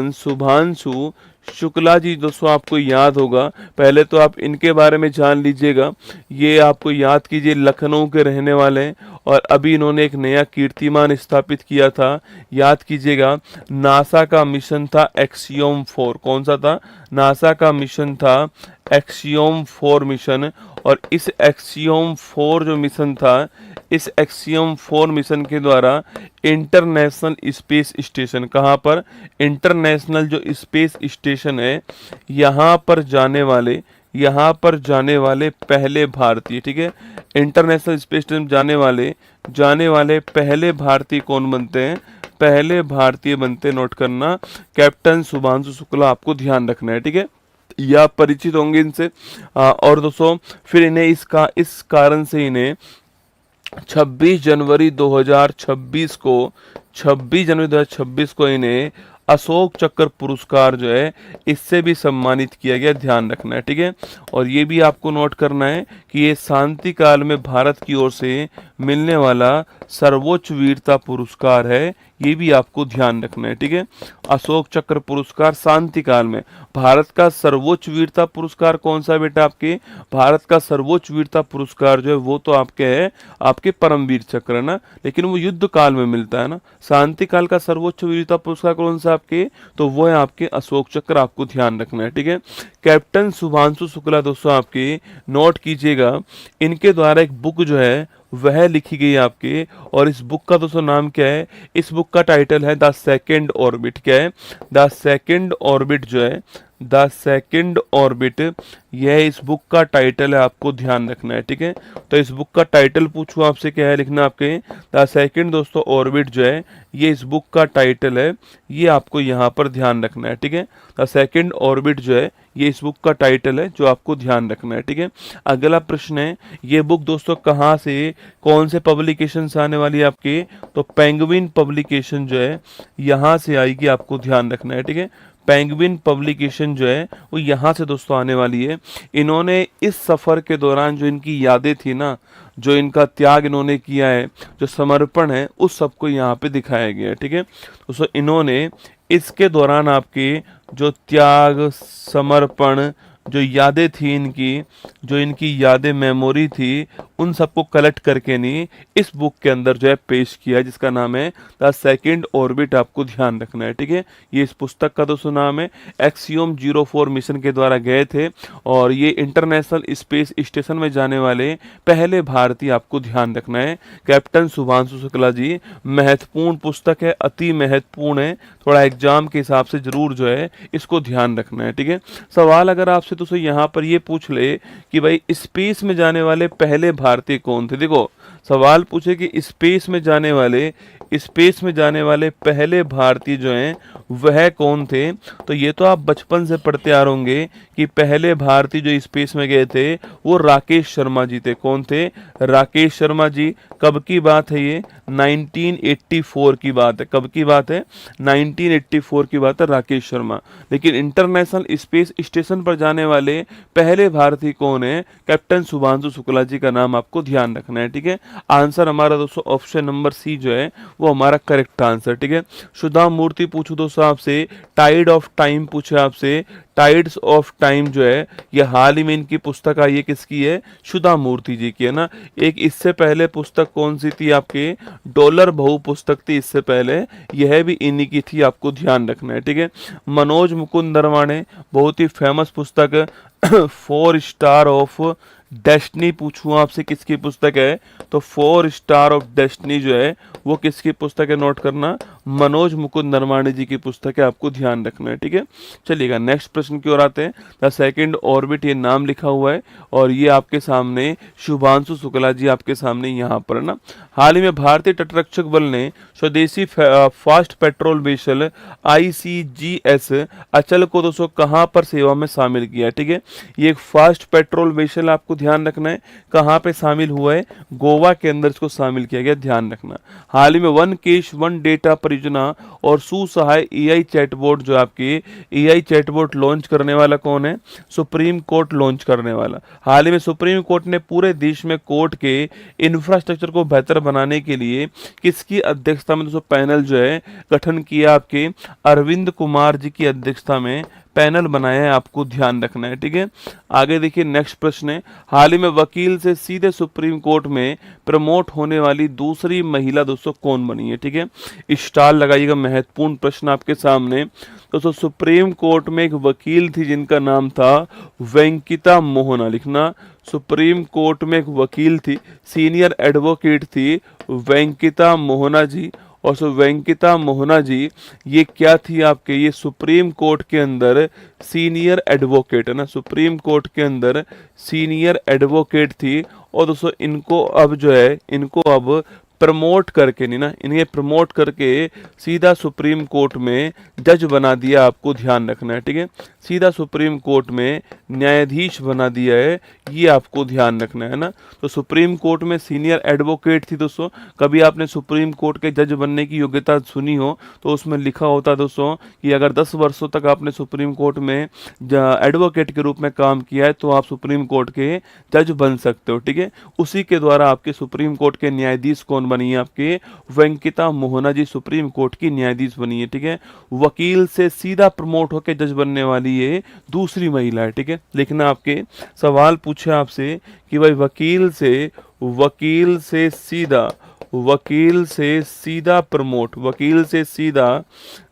शुभांशु शुक्ला जी दोस्तों आपको याद होगा। पहले तो आप इनके बारे में जान लीजिएगा, ये आपको याद कीजिए, लखनऊ के रहने वाले हैं और अभी इन्होंने एक नया कीर्तिमान स्थापित किया था, याद कीजिएगा। नासा का मिशन था एक्सियोम 4। कौन सा था? नासा का मिशन था एक्सियोम 4 मिशन। और इस एक्सियोम 4 जो मिशन था, इस एक्सियोम 4 मिशन के द्वारा इंटरनेशनल स्पेस स्टेशन, कहाँ पर? इंटरनेशनल जो स्पेस स्टेशन है यहाँ पर जाने वाले पहले भारतीय, ठीक है। इंटरनेशनल स्पेस स्टेशन जाने वाले पहले भारतीय कौन बनते हैं? पहले भारतीय बनते, नोट करना, कैप्टन शुभांशु शुक्ला, आपको ध्यान रखना है, ठीक है। या आप परिचित होंगे इनसे। और दोस्तों फिर इन्हें इस कारण से इन्हें 26 जनवरी 2026 को इन्हें अशोक चक्र पुरस्कार जो है इससे भी सम्मानित किया गया, ध्यान रखना है, ठीक है। और ये भी आपको नोट करना है कि ये शांति काल में भारत की ओर से मिलने वाला सर्वोच्च वीरता पुरस्कार है, ये भी आपको ध्यान रखना है, ठीक है। अशोक चक्र पुरस्कार शांति काल में। भारत का सर्वोच्च वीरता पुरस्कार कौन सा बेटा? आपके भारत का सर्वोच्च वीरता पुरस्कार जो है वो तो आपके है आपके परमवीर चक्र है ना, लेकिन वो युद्ध काल में मिलता है ना। शांति काल का सर्वोच्च वीरता पुरस्कार कौन सा आपके? तो वो है आपके अशोक चक्र, आपको ध्यान रखना है, ठीक है। कैप्टन शुभांशु शुक्ला दोस्तों आपके नोट कीजिएगा, इनके द्वारा एक बुक जो है वह लिखी गई आपके, और इस बुक का दोस्तों नाम क्या है? इस बुक का टाइटल है द सेकेंड ऑर्बिट। क्या है? द सेकेंड ऑर्बिट जो है, द सेकेंड ऑर्बिट, यह इस बुक का टाइटल है, आपको ध्यान रखना है, ठीक है। तो इस बुक का टाइटल पूछूं आपसे, क्या है लिखना आपके? द सेकेंड दोस्तों ऑर्बिट जो है ये इस बुक का टाइटल है, ये आपको यहाँ पर ध्यान रखना है, ठीक है। द सेकेंड ऑर्बिट जो है ये इस बुक का टाइटल है, जो आपको ध्यान रखना है, ठीक है। अगला प्रश्न है, ये बुक दोस्तों कहाँ से, कौन से पब्लिकेशन से आने वाली है आपके? तो पेंगुइन पब्लिकेशन जो है यहाँ से आएगी, आपको ध्यान रखना है, ठीक है। पेंगुइन पब्लिकेशन जो है वो यहाँ से दोस्तों आने वाली है। इन्होंने इस सफ़र के दौरान जो इनकी यादें थी ना, जो इनका त्याग इन्होंने किया है, जो समर्पण है, उस सबको यहाँ पे दिखाया गया है, ठीक है। दोस्तों इन्होंने इसके दौरान आपके जो त्याग, समर्पण, जो यादें थी इनकी, जो इनकी यादें, मेमोरी थी, उन सबको कलेक्ट करके नहीं इस बुक के अंदर जो है पेश किया है, जिसका नाम है द सेकेंड ऑर्बिट, आपको ध्यान रखना है, ठीक है। ये इस पुस्तक का दोस्तों नाम है। एक्सियोम 04 मिशन के द्वारा गए थे और ये इंटरनेशनल स्पेस स्टेशन में जाने वाले पहले भारतीय, आपको ध्यान रखना है। कैप्टन शुभांशु शुक्ला जी, महत्वपूर्ण पुस्तक है, अति महत्वपूर्ण है, थोड़ा एग्जाम के हिसाब से जरूर जो है इसको ध्यान रखना है, ठीक है। सवाल अगर आपसे दोस्तों यहाँ पर ये पूछ ले कि भाई स्पेस में जाने वाले पहले भारतीय कौन थे, देखो सवाल पूछे कि स्पेस में जाने वाले पहले भारतीय जो हैं वह कौन थे, तो ये तो आप बचपन से पढ़ते आ रहे होंगे कि पहले भारतीय जो स्पेस में गए थे वो राकेश शर्मा जी थे। कौन थे? राकेश शर्मा जी। कब की बात है ये? 1984 की बात है। कब की बात है? 1984 की बात है, राकेश शर्मा। लेकिन इंटरनेशनल स्पेस स्टेशन पर जाने वाले पहले भारतीय कौन है? कैप्टन शुभांशु शुक्ला जी का नाम आपको ध्यान रखना है, ठीक है। आंसर हमारा दोस्तों ऑप्शन नंबर सी जो है वो हमारा करेक्ट आंसर, ठीक है। सुधा मूर्ति पूछू दोस्तों आपसे, टाइड ऑफ टाइम पूछे आपसे, टाइड्स ऑफ टाइम जो है ये हाल ही में इनकी पुस्तक आई है, किसकी है? सुधा मूर्ति जी की है ना। एक इससे पहले पुस्तक कौन सी थी आपके? डॉलर बहु पुस्तक थी इससे पहले, यह भी इन्हीं की थी, आपको ध्यान रखना है, ठीक है। मनोज मुकुंद नरवाणे, बहुत ही फेमस पुस्तक 4 स्टार ऑफ डेस्टिनी पूछूं आपसे किसकी पुस्तक है, तो 4 स्टार ऑफ डेस्टिनी जो है वो किसकी पुस्तक है, नोट करना, मनोज मुकुंद नरवाणे जी की पुस्तक है, आपको ध्यान रखना है, ठीक है। चलिएगा नेक्स्ट प्रश्न की ओर आते हैं। द सेकंड ऑर्बिट, ये नाम लिखा हुआ है और ये आपके सामने शुभांशु शुक्ला जी आपके सामने यहाँ पर है ना। हाल ही में भारतीय तटरक्षक बल ने स्वदेशी फास्ट पेट्रोल वेसल ICGS अचल को दोस्तों कहाँ पर सेवा में शामिल किया है, ठीक है। ये एक फास्ट पेट्रोल वेसल आपको ध्यान रखना है, कहाँ पे शामिल हुआ है, गोवा के अंदर इसको शामिल किया गया, ध्यान रखना। हाल ही में वन केश वन डेटा परियोजना और सुसहाय AI चैटबॉट, जो आपकी AI चैटबॉट लॉन्च करने वाला कौन है, सुप्रीम कोर्ट लॉन्च करने वाला। हाल ही में सुप्रीम कोर्ट ने पूरे देश में कोर्ट के इंफ्रास्ट्रक्चर को बेहतर बनाने के लिए किसकी अध्यक्षता में दोस्तों पैनल जो है गठन किया, आपके अरविंद कुमार जी की अध्यक्षता में पैनल बनाया है, आपको ध्यान रखना है, ठीक है। आगे देखिए नेक्स्ट प्रश्न है, हाल ही में वकील से सीधे सुप्रीम कोर्ट में प्रमोट होने वाली दूसरी महिला दोस्तों कौन बनी है, ठीक है। स्टार लगाइएगा, महत्वपूर्ण प्रश्न आपके सामने। दोस्तों सुप्रीम कोर्ट में एक वकील थी जिनका नाम था वेंकिता मोहना, लिखना, सुप्रीम कोर्ट में एक वकील थी, सीनियर एडवोकेट थी वेंकिता मोहना जी। और सो वेंकिता मोहना जी ये क्या थी आपके, ये सुप्रीम कोर्ट के अंदर सीनियर एडवोकेट है ना, सुप्रीम कोर्ट के अंदर सीनियर एडवोकेट थी। और दोस्तों इनको अब जो है, इनको अब प्रमोट करके नहीं ना, इन्हें प्रमोट करके सीधा सुप्रीम कोर्ट में जज बना दिया, आपको ध्यान रखना है, ठीक है। सीधा सुप्रीम कोर्ट में न्यायाधीश बना दिया है, ये आपको ध्यान रखना है ना। तो सुप्रीम कोर्ट में सीनियर एडवोकेट थी दोस्तों। कभी आपने सुप्रीम कोर्ट के जज बनने की योग्यता सुनी हो तो उसमें लिखा होता है दोस्तों कि अगर 10 वर्षों तक आपने सुप्रीम कोर्ट में एडवोकेट के रूप में काम किया है तो आप सुप्रीम कोर्ट के जज बन सकते हो, ठीक है। उसी के द्वारा आपके सुप्रीम कोर्ट के न्यायाधीश कौन बनी है, आपके वेंकिता मोहना जी सुप्रीम कोर्ट की न्यायाधीश बनी है, ठीक है। वकील से सीधा प्रमोट होकर जज बनने वाली ये दूसरी महिला है, ठीक है। लिखना, आपके सवाल पूछे आपसे कि भाई वकील से सीधा प्रमोट, वकील से सीधा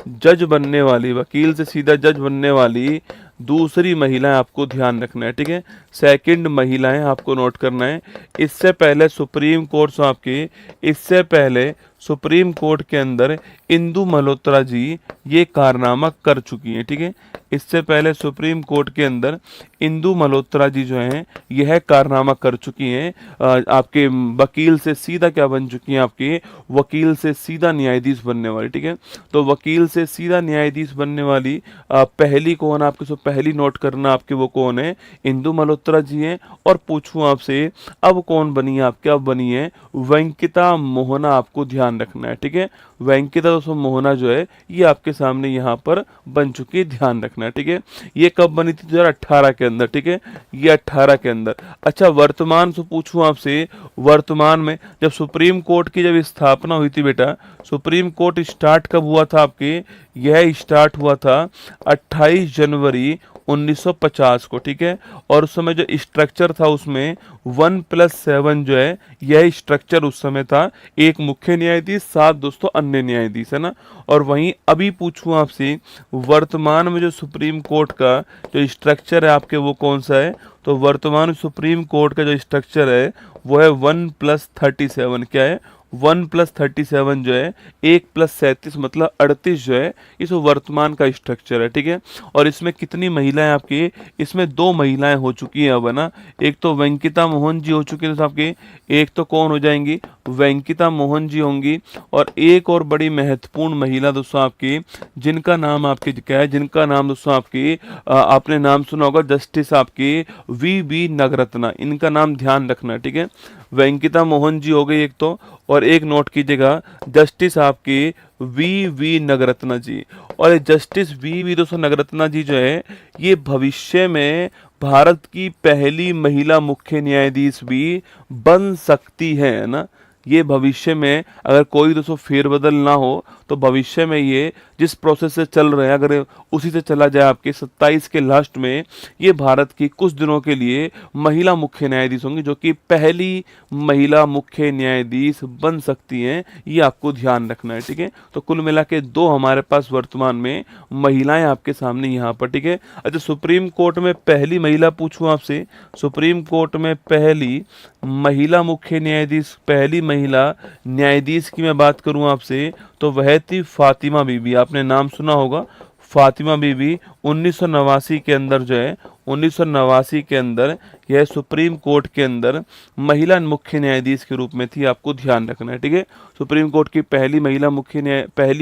जज बनने वाली, वकील से सीधा जज बनने वाली दूसरी महिला आपको ध्यान रखना है, ठीक है। सेकंड महिला है, आपको नोट करना है। इससे पहले सुप्रीम कोर्ट आपके, इससे पहले सुप्रीम कोर्ट के अंदर इंदु मल्होत्रा जी ये कारनामा कर चुकी हैं, ठीक है। इससे पहले सुप्रीम कोर्ट के अंदर इंदु मल्होत्रा जी जो हैं यह कारनामा कर चुकी हैं। आपके वकील से सीधा क्या बन चुकी हैं, आपके वकील से सीधा न्यायाधीश बनने वाली, ठीक है। तो वकील से सीधा न्यायाधीश बनने वाली पहली कौन, आपके सो पहली नोट करना, आपके वो कौन है, इंदु मल्होत्रा जी हैं। और पूछूं आपसे अब कौन बनी है, आपके अब बनी है वेंकिता मोहना, आपको ध्यान रखना है, ठीक है। वेंकिता दोस्तों मोहना जो है ये आपके सामने यहाँ पर बन चुकी है, ध्यान रखना है, ठीक है। ये कब बनी थी, 2018 के अंदर, ठीक है, ये 18 के अंदर। अच्छा वर्तमान से पूछूं आपसे, वर्तमान में जब सुप्रीम कोर्ट की जब स्थापना हुई थी बेटा, सुप्रीम कोर्ट स्टार्ट कब हुआ था आपके, यह स्टार्ट हुआ था 28 जनवरी 1950 को, ठीक है। और उस समय जो स्ट्रक्चर था उसमें 1+7 जो है यह स्ट्रक्चर उस समय था, एक मुख्य न्यायाधीश 7 दोस्तों अन्य न्यायाधीश, है ना। और वहीं अभी पूछूं आपसे वर्तमान में जो सुप्रीम कोर्ट का जो स्ट्रक्चर है आपके वो कौन सा है, तो वर्तमान सुप्रीम कोर्ट का जो स्ट्रक्चर है वो है 1+37, क्या है 1+37 जो है 1+37 मतलब 38 जो है इस वर्तमान का स्ट्रक्चर है, ठीक है। और इसमें कितनी महिलाएं आपकी, इसमें 2 महिलाएं हो चुकी हैं अब, है ना। एक तो वेंकिता मोहन जी हो चुकी है दोस्तों आपकी, एक तो कौन हो जाएंगी, वेंकिता मोहन जी होंगी। और एक और बड़ी महत्वपूर्ण महिला दोस्तों आपकी जिनका नाम आपके क्या है, जिनका नाम दोस्तों आपकी आपने नाम सुना होगा, जस्टिस आपकी VV नगरत्ना, इनका नाम ध्यान रखना, ठीक है। वेंकिता मोहन जी हो गई एक तो, और एक नोट कीजिएगा जस्टिस आपकी VV नगरत्ना जी। और जस्टिस VV दोस्तों नगरत्ना जी जो है ये भविष्य में भारत की पहली महिला मुख्य न्यायाधीश भी बन सकती है ना। ये भविष्य में अगर कोई दोस्तों फेरबदल ना हो तो भविष्य में ये जिस प्रोसेस से चल रहे हैं अगर उसी से चला जाए आपके 27 के लास्ट में ये भारत की कुछ दिनों के लिए महिला मुख्य न्यायाधीश होंगी, जो कि पहली महिला मुख्य न्यायाधीश बन सकती हैं। ये आपको ध्यान रखना है, ठीक है। तो कुल मिला के 2 हमारे पास वर्तमान में महिलाएं आपके सामने यहाँ पर, ठीक है। अच्छा, सुप्रीम कोर्ट में पहली महिला पूछूं आपसे, सुप्रीम कोर्ट में पहली महिला मुख्य न्यायाधीश, पहली महिला न्यायाधीश की मैं बात करूं आपसे तो वह थी फातिमा बीबी। आपने नाम सुना होगा फातिमा बीबी। 1989 के अंदर जो है 1989 के अंदर यह सुप्रीम कोर्ट के अंदर महिला मुख्य न्यायाधीश के रूप में थी, आपको ध्यान रखना है, ठीक है। सुप्रीम कोर्ट की पहली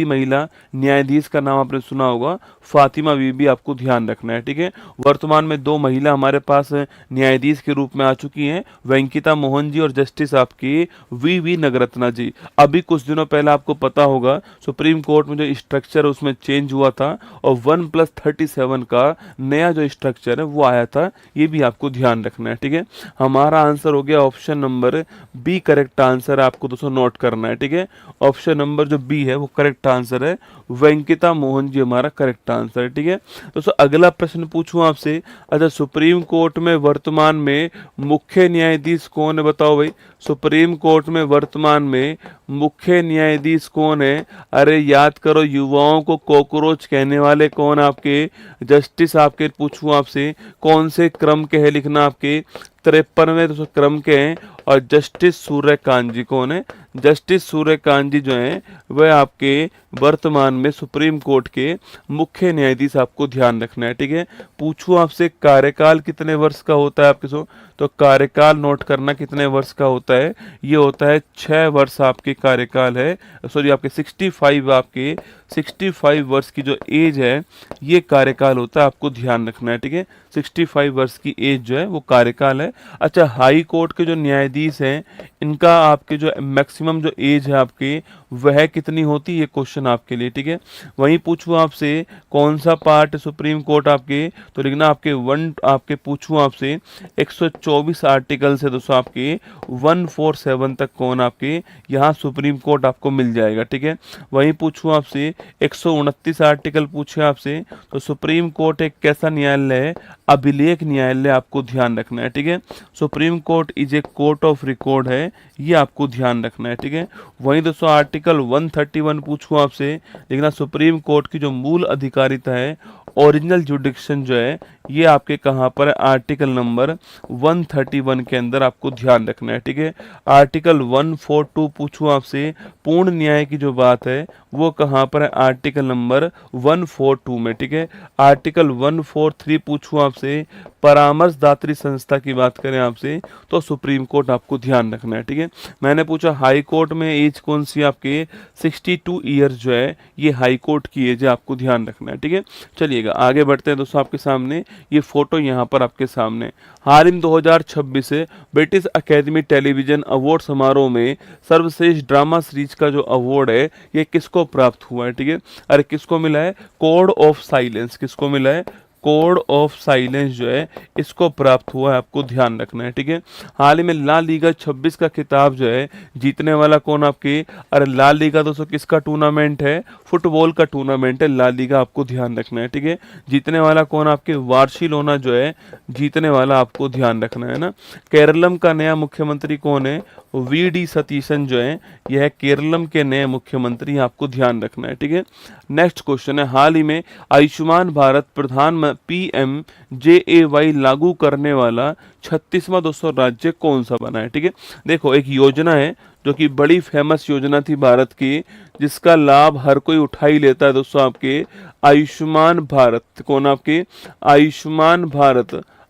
महिला न्यायाधीश का नाम आपने सुना होगा फातिमा बीबी, आपको ध्यान रखना है, ठीक है। वर्तमान में 2 महिला हमारे पास न्यायाधीश के रूप में आ चुकी हैं, वेंकिता मोहन जी और जस्टिस आपकी वी नगरत्ना जी। अभी कुछ दिनों पहले आपको पता होगा सुप्रीम कोर्ट में जो स्ट्रक्चर उसमें चेंज हुआ था और 1+37 का नया जो स्ट्रक्चर है वो आया था, ये भी आपको ध्यान रखना है, ठीक है। हमारा आंसर हो गया option number B correct answer है, आपको दोस्तों नोट करना है, ठीक है। ऑप्शन नंबर जो बी है वो करेक्ट आंसर है, वेंकिता मोहन जी हमारा करेक्ट आंसर है, ठीक है। दोस्तों अगला प्रश्न पूछूं आपसे, अच्छा सुप्रीम कोर्ट में वर्तमान में मुख्य न्यायाधीश कौन है, बताओ भाई। सुप्रीम कोर्ट में वर्तमान में मुख्य न्यायाधीश कौन है? अरे याद करो, युवाओं को कॉकरोच कहने वाले कौन आपके जस्टिस आपके पूछूं आपसे कौन से क्रम के है, लिखना आपके 53वें क्रम के हैं। और जस्टिस सूर्यकांत जी कौन है? जस्टिस सूर्यकांत जी जो हैं वह आपके वर्तमान में सुप्रीम कोर्ट के मुख्य न्यायाधीश, आपको ध्यान रखना है, ठीक है। पूछूं आपसे कार्यकाल कितने वर्ष का होता है आपके सो, तो कार्यकाल नोट करना कितने वर्ष का होता है, ये होता है 6 वर्ष आपके कार्यकाल है, सॉरी आपके 65 वर्ष की जो एज है ये कार्यकाल होता है, आपको ध्यान रखना है, ठीक है। 65 वर्ष की एज जो है वो कार्यकाल है। अच्छा, हाई कोर्ट के जो न्यायाधीश हैं इनका आपके जो मैक्सिमम जो एज है आपके वह कितनी होती है, ये क्वेश्चन आपके लिए, ठीक है। वहीं पूछूं आपसे कौन सा पार्ट सुप्रीम कोर्ट आपके, तो लिखना आपके पूछूं आपसे 124 आर्टिकल से दोस्तों आपके 147 तक कौन आपके यहाँ सुप्रीम कोर्ट आपको मिल जाएगा, ठीक है। वहीं पूछूं आपसे 129 आर्टिकल पूछे आपसे, तो सुप्रीम कोर्ट एक कैसा न्यायालय है? अभिलेख न्यायालय, आपको ध्यान रखना है, ठीक है। Supreme court is a court of record है, ये आपको ध्यान रखना है, ठीक है। वहीं दोस्तों आर्टिकल 131 पूछूं आपसे, लिखना सुप्रीम कोर्ट की जो मूल अधिकारिता है, ओरिजिनल जुडिक्शन जो है ये आपके कहाँ पर है? आर्टिकल नंबर 131 के अंदर, आपको ध्यान रखना है, ठीक है। आर्टिकल 142 पूछूं आपसे, पूर्ण न्याय की जो बात है वो कहाँ पर है? आर्टिकल नंबर 142 में, ठीक है। आर्टिकल 143 पूछूं आपसे, परामर्शदात्री संस्था की बात करें आपसे तो सुप्रीम कोर्ट, आपको ध्यान रखना है, ठीक है। मैंने पूछा हाई कोर्ट में एज कौन सी आपके 62 ईयर्स जो है ये हाई कोर्ट की एज है, आपको ध्यान रखना है, ठीक है। चलिएगा आगे बढ़ते हैं दोस्तों, आपके सामने ये फोटो यहाँ पर आपके सामने। हाल ही 2026 से ब्रिटिश अकेडमी टेलीविजन अवार्ड समारोह में सर्वश्रेष्ठ ड्रामा सीरीज का जो अवार्ड है ये किसको प्राप्त हुआ है, ठीक है। अरे किसको मिला है? कोड ऑफ साइलेंस, किसको मिला है? कोड ऑफ साइलेंस जो है इसको प्राप्त हुआ है, आपको ध्यान रखना है, ठीक है। हाल ही में ला लीगा 26 का खिताब जो है जीतने वाला कौन आपके? अरे ला लीगा दोस्तों किसका टूर्नामेंट है? फुटबॉल का टूर्नामेंट है ला लीगा, आपको ध्यान रखना है, ठीक है। जीतने वाला कौन आपके? बार्सिलोना जो है जीतने वाला, आपको ध्यान रखना है ना। केरलम का नया मुख्यमंत्री कौन है? वी.डी. सतीशन जो है यह केरलम के नए मुख्यमंत्री, आपको ध्यान रखना है, ठीक है। नेक्स्ट क्वेश्चन है, हाल ही में आयुष्मान भारत प्रधान PMJAY लागू करने वाला 36वां दोस्तों राज्य कौन सा बना है, ठीक है। देखो एक योजना है जो कि बड़ी फेमस योजना थी भारत की, जिसका लाभ हर कोई उठा ही लेता है दोस्तों, आपके आयुष्मान भारत कौन आपके?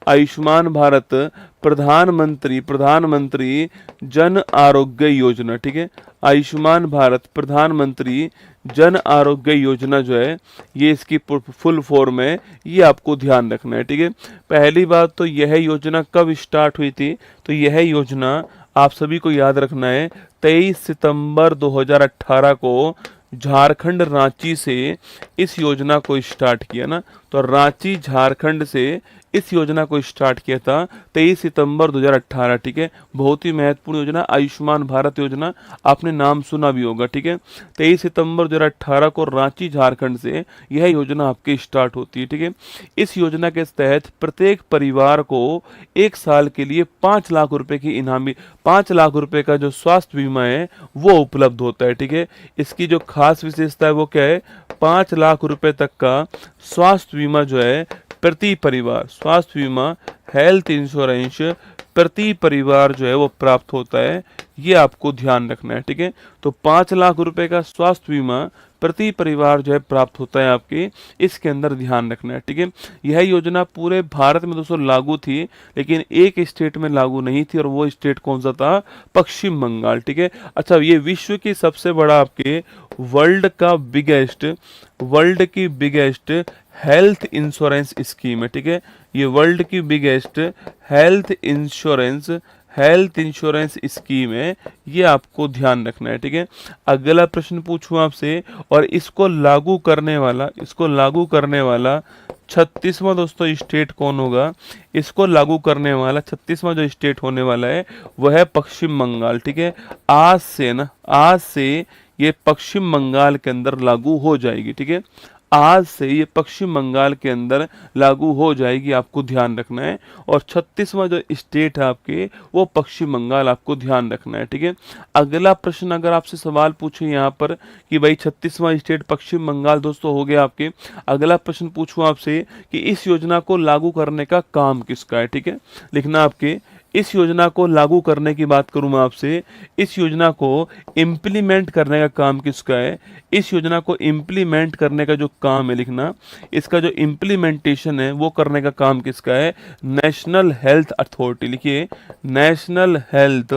आयुष्मान भारत प्रधानमंत्री जन आरोग्य योजना, ठीक है। आयुष्मान भारत प्रधानमंत्री जन आरोग्य योजना जो है ये इसकी फुल फॉर्म है, ये आपको ध्यान रखना है, ठीक है। पहली बात तो यह योजना कब स्टार्ट हुई थी? तो यह योजना आप सभी को याद रखना है 23 सितंबर 2018 को झारखंड रांची से इस योजना को स्टार्ट किया ना, तो रांची झारखंड से इस योजना को स्टार्ट किया था 23 सितंबर 2018, ठीक है। बहुत ही महत्वपूर्ण योजना आयुष्मान भारत योजना, आपने नाम सुना भी होगा, ठीक है। 23 सितंबर 2018 को रांची झारखंड से यह योजना आपकी स्टार्ट होती है, ठीक है। इस योजना के तहत प्रत्येक परिवार को 1 साल के लिए 5 लाख रुपए की इनामी 5 लाख रुपए का जो स्वास्थ्य बीमा है वो उपलब्ध होता है, ठीक है। इसकी जो खास विशेषता है वो क्या है, 5 लाख रुपए तक का स्वास्थ्य बीमा जो है प्रति परिवार, स्वास्थ्य बीमा हेल्थ इंश्योरेंस प्रति परिवार जो है वो प्राप्त होता है, ये आपको ध्यान रखना है, ठीक है। तो 5 लाख रुपए का स्वास्थ्य बीमा प्रति परिवार जो है प्राप्त होता है आपके, इसके अंदर ध्यान रखना है, ठीक है। यह योजना पूरे भारत में दोस्तों लागू थी, लेकिन एक स्टेट में लागू नहीं थी, और वो स्टेट कौन सा था, पश्चिम बंगाल, ठीक है। अच्छा, ये विश्व की सबसे बड़ा आपके वर्ल्ड की बिगेस्ट हेल्थ इंश्योरेंस स्कीम है, ठीक है। ये वर्ल्ड की बिगेस्ट हेल्थ इंश्योरेंस स्कीम है, ये आपको ध्यान रखना है, ठीक है। अगला प्रश्न पूछूं आपसे, और इसको लागू करने वाला 36वां दोस्तों स्टेट कौन होगा, इसको लागू करने वाला 36वां जो स्टेट होने वाला है वह है पश्चिम बंगाल, ठीक है। आज से ये पश्चिम बंगाल के अंदर लागू हो जाएगी, ठीक है। आज से ये पश्चिम बंगाल के अंदर लागू हो जाएगी, आपको ध्यान रखना है। और 36वां जो स्टेट है आपके वो पश्चिम बंगाल, आपको ध्यान रखना है, ठीक है। अगला प्रश्न अगर आपसे सवाल पूछे यहाँ पर कि भाई 36वां स्टेट पश्चिम बंगाल दोस्तों हो गया आपके, अगला प्रश्न पूछूं आपसे कि इस योजना को लागू करने का काम किसका है, ठीक है। लिखना आपके, इस योजना को लागू करने की बात करूं मैं आपसे, इस योजना को इम्प्लीमेंट करने का काम किसका है, इस योजना को इम्प्लीमेंट करने का जो काम है, लिखना, इसका जो इम्प्लीमेंटेशन है वो करने का काम किसका है, नेशनल हेल्थ अथॉरिटी, लिखिए नेशनल हेल्थ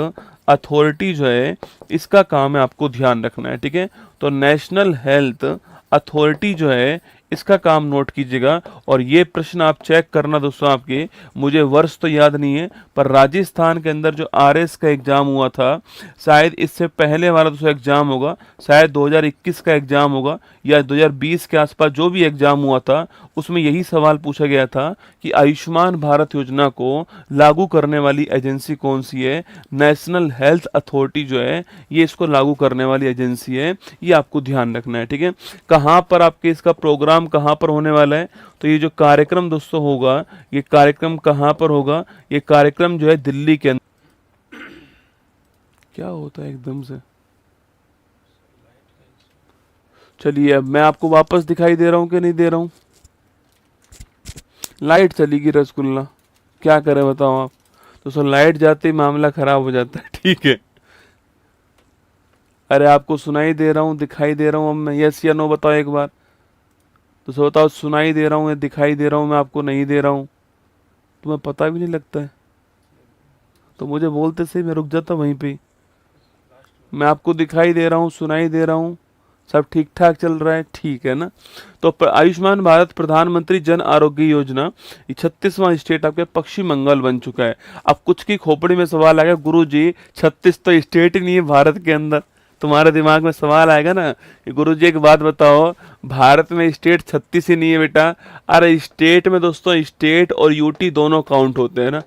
अथॉरिटी जो है इसका काम है, आपको ध्यान रखना है, ठीक है। तो नेशनल हेल्थ अथॉरिटी जो है इसका काम नोट कीजिएगा। और ये प्रश्न आप चेक करना दोस्तों, आपके मुझे वर्ष तो याद नहीं है, पर राजस्थान के अंदर जो आरएस का एग्जाम हुआ था, शायद इससे पहले वाला दोस्तों एग्जाम होगा, शायद 2021 का एग्जाम होगा या 2020 के आसपास जो भी एग्जाम हुआ था, उसमें यही सवाल पूछा गया था कि आयुष्मान भारत योजना को लागू करने वाली एजेंसी कौन सी है, नेशनल हेल्थ अथॉरिटी जो है ये इसको लागू करने वाली एजेंसी है, ये आपको ध्यान रखना है, ठीक है। कहाँ पर आपके इसका प्रोग्राम कहाँ पर होने वाला है, तो ये जो कार्यक्रम दोस्तों होगा, ये कार्यक्रम कहाँ पर होगा, ये कार्यक्रम जो है दिल्ली के अंदर। क्या होता है एकदम से, चलिए अब मैं आपको वापस दिखाई दे रहा हूं कि नहीं दे रहा हूं, लाइट चली गई रसगुल्ला, क्या करें बताओ आप। तो लाइट जाते ही मामला खराब हो जाता है, ठीक है। अरे आपको सुनाई दे रहा हूँ, दिखाई दे रहा हूँ, अब मैं यस या नो बताओ एक बार। तो बताओ सुनाई दे रहा हूँ या दिखाई दे रहा हूँ, मैं आपको नहीं दे रहा हूँ, तुम्हें पता भी नहीं लगता है, तो मुझे बोलते से मैं रुक जाता वहीं पे। मैं आपको दिखाई दे रहा हूँ, सुनाई दे रहा हूँ, सब ठीक ठाक चल रहा है, ठीक है ना। तो आयुष्मान भारत प्रधानमंत्री जन आरोग्य योजना 36वां स्टेट आपके पश्चिम बंगाल बन चुका है। अब कुछ की खोपड़ी में सवाल आएगा, गुरुजी 36 तो स्टेट ही नहीं है भारत के अंदर, तुम्हारे दिमाग में सवाल आएगा ना कि गुरुजी एक बात बताओ, भारत में स्टेट 36 ही नहीं है बेटा। अरे स्टेट में दोस्तों स्टेट और यूटी दोनों काउंट होते हैं ना,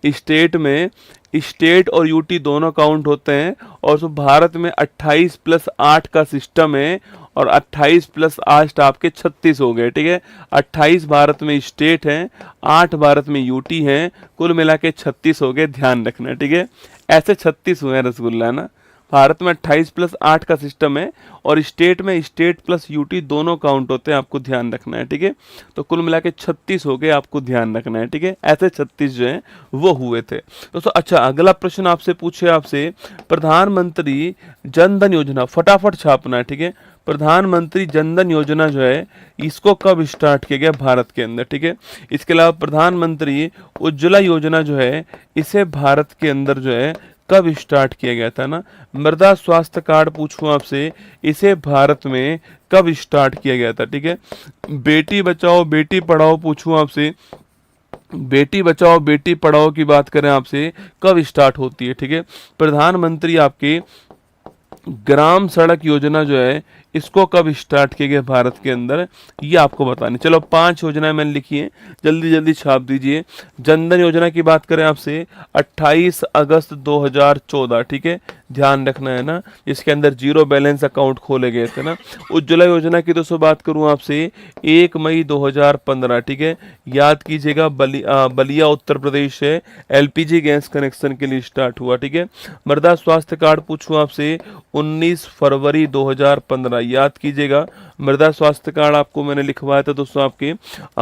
स्टेट में स्टेट और यूटी दोनों काउंट होते हैं। और तो भारत में 28+8 का सिस्टम है, और 28+8 आपके 36 हो गए, ठीक है। 28 भारत में स्टेट हैं, 8 भारत में यूटी हैं, कुल मिला के 36 हो गए, ध्यान रखना, ठीक है। ऐसे 36 हुए हैं रसगुल्ला ना। भारत में 28+8 का सिस्टम है, और स्टेट में स्टेट प्लस यूटी दोनों काउंट होते हैं, आपको ध्यान रखना है, ठीक है। तो कुल मिला के 36 हो गए, आपको ध्यान रखना है, ठीक है। ऐसे 36 जो हैं वो हुए थे दोस्तों। अच्छा, अगला प्रश्न आपसे पूछे, आपसे प्रधानमंत्री जनधन योजना, फटाफट छापना है, ठीक है। प्रधानमंत्री जनधन योजना जो है इसको कब स्टार्ट किया गया भारत के अंदर, ठीक है। इसके अलावा प्रधानमंत्री उज्ज्वला योजना जो है इसे भारत के अंदर जो है कब स्टार्ट किया गया था ना। मृदा स्वास्थ्य कार्ड पूछूं आपसे, इसे भारत में कब स्टार्ट किया गया था, ठीक है। बेटी बचाओ बेटी पढ़ाओ पूछूं आपसे, बेटी बचाओ बेटी पढ़ाओ की बात करें आपसे, कब स्टार्ट होती है, ठीक है। प्रधानमंत्री आपके ग्राम सड़क योजना जो है इसको कब स्टार्ट किया गया भारत के अंदर, ये आपको बतानी। चलो 5 योजनाएं मैंने लिखी हैं, जल्दी जल्दी छाप दीजिए। जनधन योजना की बात करें आपसे 28 अगस्त 2014, ठीक है, ध्यान रखना है ना, इसके अंदर जीरो बैलेंस अकाउंट खोले गए थे ना। उज्ज्वला योजना की दोस्तों बात करूं आपसे 1 मई 2015, ठीक है, याद कीजिएगा, बलिया उत्तर प्रदेश है, एलपीजी गैस कनेक्शन के लिए स्टार्ट हुआ, ठीक है। मृदा स्वास्थ्य कार्ड पूछूं आपसे 19 फरवरी 2015, याद कीजिएगा, मृदा स्वास्थ्य कार्ड आपको मैंने लिखवाया था दोस्तों। आपके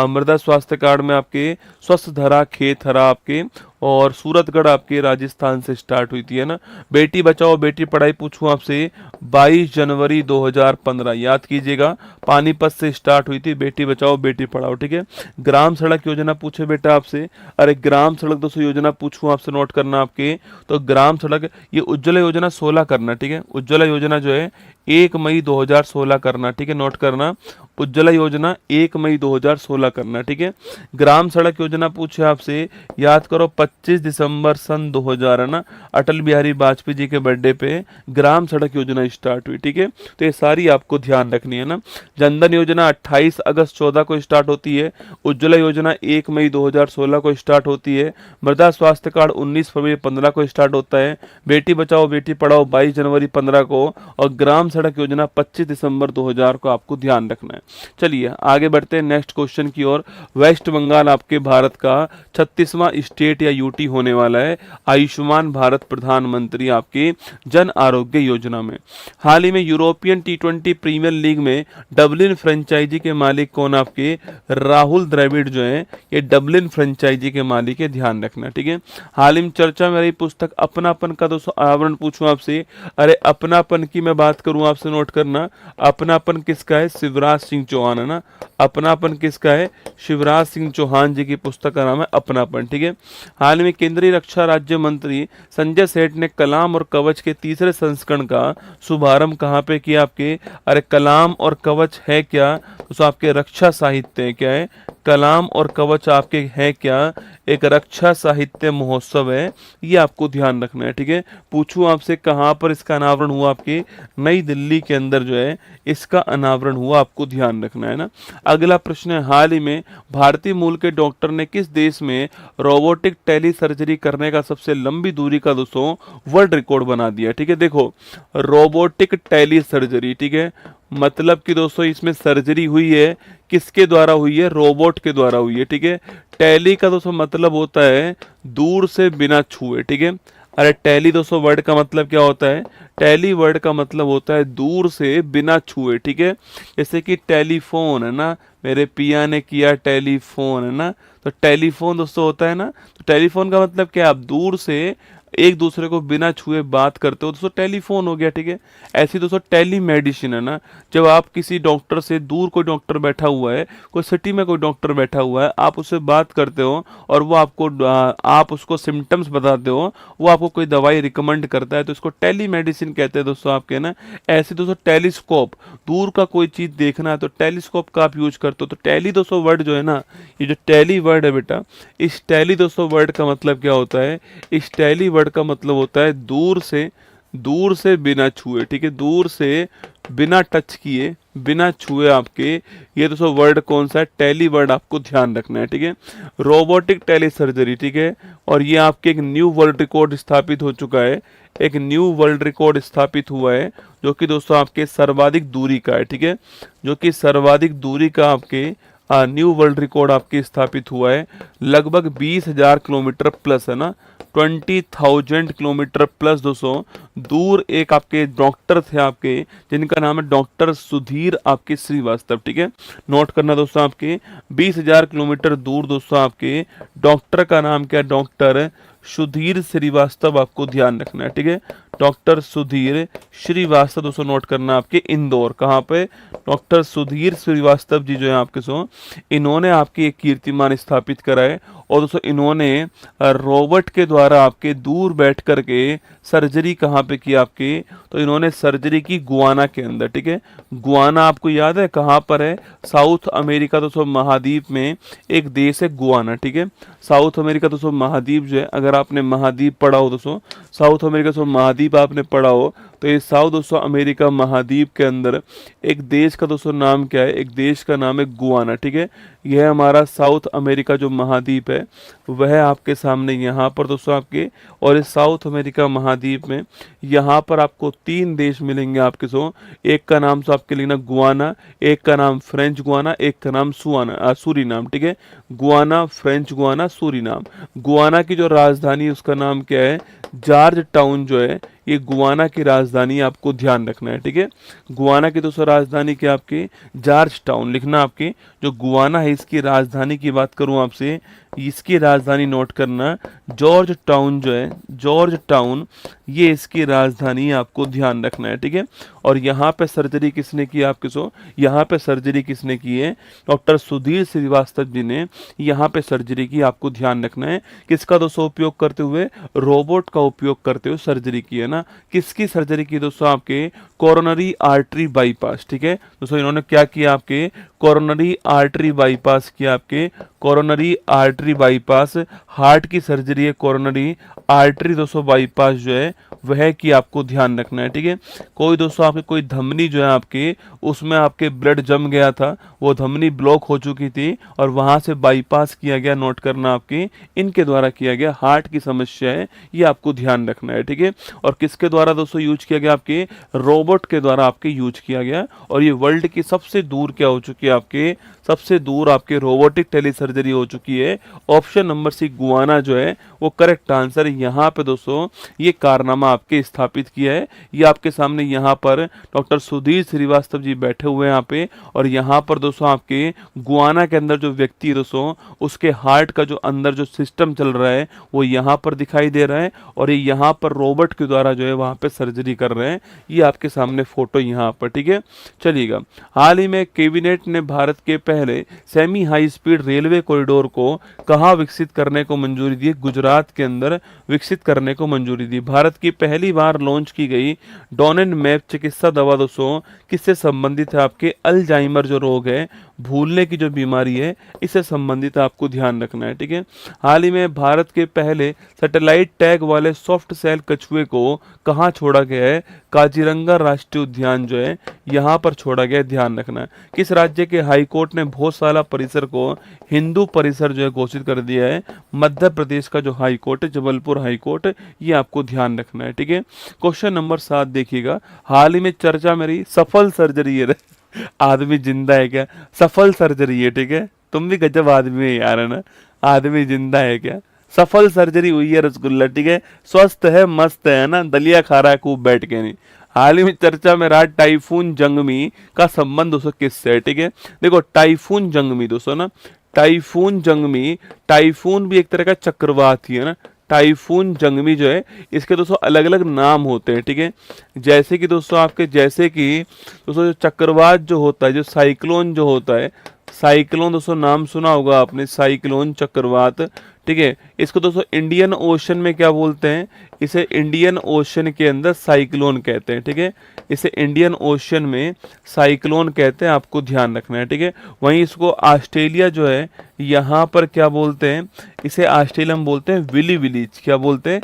मृदा स्वास्थ्य कार्ड में आपके स्वस्थ धरा, खेत हरा आपके, और सूरतगढ़ आपके राजस्थान से स्टार्ट हुई थी, है ना। बेटी बचाओ बेटी पढ़ाई पूछूं आपसे 22 जनवरी 2015, याद कीजिएगा, पानीपत से स्टार्ट हुई थी बेटी बचाओ बेटी पढ़ाओ, ठीक है। ग्राम सड़क योजना पूछे बेटा आपसे, अरे ग्राम सड़क दोस्तों योजना पूछूं आपसे, नोट करना आपके, तो ग्राम सड़क, ये उज्ज्वला योजना 16 करना, ठीक है, उज्ज्वला योजना जो है 1 मई 2016 करना, ठीक है, नोट करना, उज्ज्वला योजना 1 मई 2016 करना, ठीक है। ग्राम सड़क योजना पूछे आपसे, याद करो 25 दिसंबर सन 2000, है ना, अटल बिहारी वाजपेयी जी के बर्थडे पे ग्राम सड़क योजना स्टार्ट हुई, ठीक है। तो ये सारी आपको ध्यान रखनी है ना। जनधन योजना 28 अगस्त 14 को स्टार्ट होती है, उज्ज्वला योजना 1 मई 2016 को स्टार्ट होती है, मृदा स्वास्थ्य कार्ड 19 फरवरी 15 को स्टार्ट होता है, बेटी बचाओ बेटी पढ़ाओ 22 जनवरी 15 को, और ग्राम सड़क योजना 25 दिसंबर 2000 को आपको ध्यान रखना है। चलिए आगे बढ़ते हैं नेक्स्ट क्वेश्चन की ओर। वेस्ट बंगाल आपके भारत का 36वां स्टेट या यूटी होने वाला है आयुष्मान भारत प्रधानमंत्री आपके जन आरोग्य योजना में। हाल ही में यूरोपियन T20 प्रीमियर लीग में डबलिन फ्रेंचाइजी के मालिक कौन, आपके राहुल द्रविड़ जो है, ये डबलिन फ्रेंचाइजी के मालिक है, ध्यान रखना, ठीक है। हाल ही में चर्चा में रही पुस्तक अपनापन का दोस्तों आवरण पूछूं आपसे, अरे अपनापन की मैं बात करूं आपसे, नोट करना, अपनापन किसका है, शिवराज सिंह चौहान, है ना, अपनापन किसका है, शिवराज सिंह चौहान जी की पुस्तक का नाम है अपनापन, ठीक है। हाल में केंद्रीय रक्षा राज्य मंत्री संजय सेठ ने कलाम और कवच के तीसरे संस्करण का शुभारंभ कहाँ पे किया आपके, अरे कलाम और कवच है क्या, तो आपके रक्षा साहित्य क्या है, कलाम और कवच आपके हैं क्या, एक रक्षा साहित्य महोत्सव है, ये आपको ध्यान रखना है, ठीक है। पूछूं आपसे कहां पर इसका अनावरण हुआ, आपके नई दिल्ली के अंदर जो है इसका अनावरण हुआ, आपको ध्यान रखना है ना। अगला प्रश्न है, हाल ही में भारतीय मूल के डॉक्टर ने किस देश में रोबोटिक टेली सर्जरी करने का सबसे लंबी दूरी का दोस्तों वर्ल्ड रिकॉर्ड बना दिया, ठीक है। देखो रोबोटिक टेली सर्जरी, ठीक है, मतलब कि दोस्तों इसमें सर्जरी हुई है, किसके द्वारा हुई है, रोबोट के द्वारा हुई है, ठीक है। टैली का दोस्तों मतलब होता है दूर से बिना छुए, ठीक है। अरे टैली दोस्तों वर्ड का मतलब क्या होता है, टैली वर्ड का मतलब होता है दूर से बिना छुए, ठीक है। जैसे कि टेलीफोन है ना, मेरे पिया ने किया टेलीफोन, है ना, तो टेलीफोन दोस्तों होता है ना, तो टेलीफोन का मतलब क्या, आप दूर से एक दूसरे को बिना छुए बात करते हो, दोस्तों टेलीफोन हो गया, ठीक है। ऐसी दोस्तों टेली मेडिसिन है ना, जब आप किसी डॉक्टर से, दूर कोई डॉक्टर बैठा हुआ है, कोई सिटी में कोई डॉक्टर बैठा हुआ है, आप उससे बात करते हो और वो आपको आप उसको सिम्टम्स बताते हो, वो आपको कोई दवाई रिकमेंड करता है, तो इसको टेली मेडिसिन कहते हैं दोस्तों आपके ना। ऐसे दोस्तों टेलीस्कोप, दूर का कोई चीज देखना है तो टेलीस्कोप का आप यूज करते हो, तो टेली दोस्तों वर्ड जो है ना, ये जो टेली वर्ड है बेटा, इस टेली दोस्तों वर्ड का मतलब क्या होता है, इस टेली वर्ड का मतलब होता है दूर से बिना छुए, ठीक है, दूर से बिना टच किए बिना छुए आपके, ये दोस्तों वर्ड कौन सा है, टेली वर्ड आपको ध्यान रखना है, ठीक है। रोबोटिक टेली सर्जरी, ठीक है, और ये आपके एक न्यू वर्ल्ड रिकॉर्ड स्थापित हो चुका है, एक न्यू वर्ल्ड रिकॉर्ड स्थापित हुआ है, जो कि दोस्तों आपके सर्वाधिक दूरी का है, ठीक है, जो कि सर्वाधिक दूरी का आपके न्यू वर्ल्ड रिकॉर्ड आपके स्थापित हुआ है, लगभग 20,000 किलोमीटर प्लस, है ना, 20,000 किलोमीटर प्लस दोस्तों दूर एक आपके डॉक्टर थे आपके, जिनका नाम है डॉक्टर सुधीर आपके श्रीवास्तव, ठीक है। नोट करना दोस्तों, आपके 20,000 किलोमीटर दूर दोस्तों आपके डॉक्टर का नाम क्या, डॉक्टर सुधीर श्रीवास्तव, आपको ध्यान रखना है, ठीक है। डॉक्टर सुधीर श्रीवास्तव दोस्तों नोट करना आपके इंदौर, कहाँ पे, डॉक्टर सुधीर श्रीवास्तव जी जो है आपके सो, इन्होंने आपके एक कीर्तिमान स्थापित करा है, और दोस्तों इन्होंने रोबोट के द्वारा आपके दूर बैठ करके सर्जरी कहाँ पे की आपके, तो इन्होंने सर्जरी की गुआना के अंदर, ठीक है। गुआना आपको याद है कहाँ पर है, साउथ अमेरिका दोस्तों महाद्वीप में एक देश है गुआना, ठीक है। साउथ अमेरिका दोस्तों महाद्वीप जो है, अगर आपने महाद्वीप पढ़ा हो दोस्तों, साउथ अमेरिका दोस्तों महाद्वीप आपने पढ़ा हो, तो ये साउथ दोस्तों अमेरिका महाद्वीप के अंदर एक देश का दोस्तों नाम क्या है, एक देश का नाम है गुआना, ठीक है। यह हमारा साउथ अमेरिका जो महाद्वीप है वह आपके सामने यहाँ पर दोस्तों आपके, और इस साउथ अमेरिका महाद्वीप में यहाँ पर आपको 3 देश मिलेंगे आपके सो, एक का नाम तो आपके लिखना गुआना, एक का नाम फ्रेंच गुआना, एक का नाम सूरीनाम, ठीक है। Guana, French Guana, Suriname. Guana की जो राजधानी है उसका नाम क्या है, जॉर्ज टाउन जो है, ये गुआना की राजधानी आपको ध्यान रखना है, ठीक है। गुआना की दोस्तों राजधानी क्या आपकी, जॉर्ज टाउन लिखना आपकी। जो गुआना है इसकी राजधानी की बात करूं आपसे, इसकी राजधानी नोट करना, जॉर्ज टाउन जो है, जॉर्ज टाउन, ये इसकी राजधानी आपको ध्यान रखना है, ठीक है। और यहाँ पे सर्जरी किसने की आपके सो, यहाँ पे सर्जरी किसने की है, डॉक्टर सुधीर श्रीवास्तव जी ने यहाँ पे सर्जरी की, आपको ध्यान रखना है। किसका दोस्तों उपयोग करते हुए, रोबोट का उपयोग करते हुए सर्जरी की है ना। किसकी सर्जरी की दोस्तों, आपके कोरोनरी आर्टरी बाईपास, ठीक है दोस्तों। इन्होंने क्या किया आपके, कोरोनरी आर्टरी बाईपास किया, आपके कोरोनरी आर्टरी बाईपास, हार्ट की सर्जरी है, कोरोनरी आर्टरी दोस्तों बाईपास जो है वह की आपको ध्यान रखना है, ठीक है। कोई दोस्तों आपके कोई धमनी जो है आपके, उसमें आपके ब्लड जम गया था, वो धमनी ब्लॉक हो चुकी थी और वहां से बाईपास किया गया, नोट करना आपके इनके द्वारा किया गया, हार्ट की समस्या है, ये आपको ध्यान रखना है, ठीक है। और किसके द्वारा दोस्तों यूज किया गया, आपके रोबोट के द्वारा आपके यूज किया गया। और ये वर्ल्ड की सबसे दूर क्या हो चुकी है आपके, सबसे दूर आपके रोबोटिक टेली सर्जरी हो चुकी है। ऑप्शन नंबर सी गुआना जो है वो करेक्ट आंसर। यहाँ पे दोस्तों ये कारनामा आपके स्थापित किया है, ये आपके सामने यहाँ पर डॉक्टर सुधीर श्रीवास्तव जी बैठे हुए हैं यहाँ पे। और यहाँ पर दोस्तों आपके गुआना के अंदर जो व्यक्ति दोस्तों, उसके हार्ट का जो अंदर जो सिस्टम चल रहा है वो यहाँ पर दिखाई दे रहा है, और ये यहाँ पर रोबोट के द्वारा जो है वहाँ पे सर्जरी कर रहे हैं, ये आपके सामने फोटो यहाँ पर, ठीक है। चलिएगा, हाल ही में कैबिनेट ने भारत के पहले semi high speed railway corridor को कहाँ विकसित करने को मंजूरी दी, गुजरात के अंदर विकसित करने को मंजूरी दी। भारत की पहली बार लॉन्च की गई डॉनेन मैप चिकित्सा दवा दोस्तों किससे संबंधित है, आपके अल्जाइमर जो रोग है, भूलने की जो बीमारी है, इससे संबंधित आपको ध्यान रखना है, ठीक है। हाल ही में भारत के पहले सैटेलाइट टैग वाले सॉफ्ट सेल कछुए को कहाँ छोड़ा गया है, काजीरंगा राष्ट्रीय उद्यान जो है यहाँ पर छोड़ा गया है, ध्यान रखना है। किस राज्य के हाईकोर्ट ने भोजशाला परिसर को हिंदू परिसर जो है घोषित कर दिया है, मध्य प्रदेश का जो हाईकोर्ट है, जबलपुर हाईकोर्ट, ये आपको ध्यान रखना है, ठीक है। क्वेश्चन नंबर 7 देखिएगा, हाल ही में चर्चा में रही सफल सर्जरी है, आदमी जिंदा है क्या, सफल सर्जरी है, ठीक है। तुम भी गजब आदमी है यार, है ना, आदमी जिंदा है क्या, सफल सर्जरी हुई है रसगुल्ला, ठीक है, स्वस्थ है, मस्त है ना, दलिया खा रहा है खूब बैठ के नहीं। हाल ही में चर्चा में रहा टाइफून जंगमी का संबंध दोस्तों किससे है, ठीक है। देखो टाइफून जंगमी दोस्तों ना, टाइफून जंगमी, टाइफून भी एक तरह का चक्रवात ही है ना, टाइफून जंगमी जो है इसके दोस्तों अलग अलग नाम होते हैं, ठीक है। जैसे कि दोस्तों आपके, जैसे कि दोस्तों जो चक्रवात जो होता है, जो साइक्लोन जो होता है, साइक्लोन दोस्तों नाम सुना होगा आपने, साइक्लोन चक्रवात, ठीक है। इसको दोस्तों इंडियन ओशन में क्या बोलते हैं, इसे इंडियन ओशन के अंदर साइक्लोन कहते हैं, ठीक है। इसे इंडियन ओशन में साइक्लोन कहते हैं, आपको ध्यान रखना है, ठीक है। वहीं इसको ऑस्ट्रेलिया जो है यहाँ पर क्या बोलते हैं, इसे ऑस्ट्रेलिया में बोलते हैं विली विलीज, क्या बोलते हैं,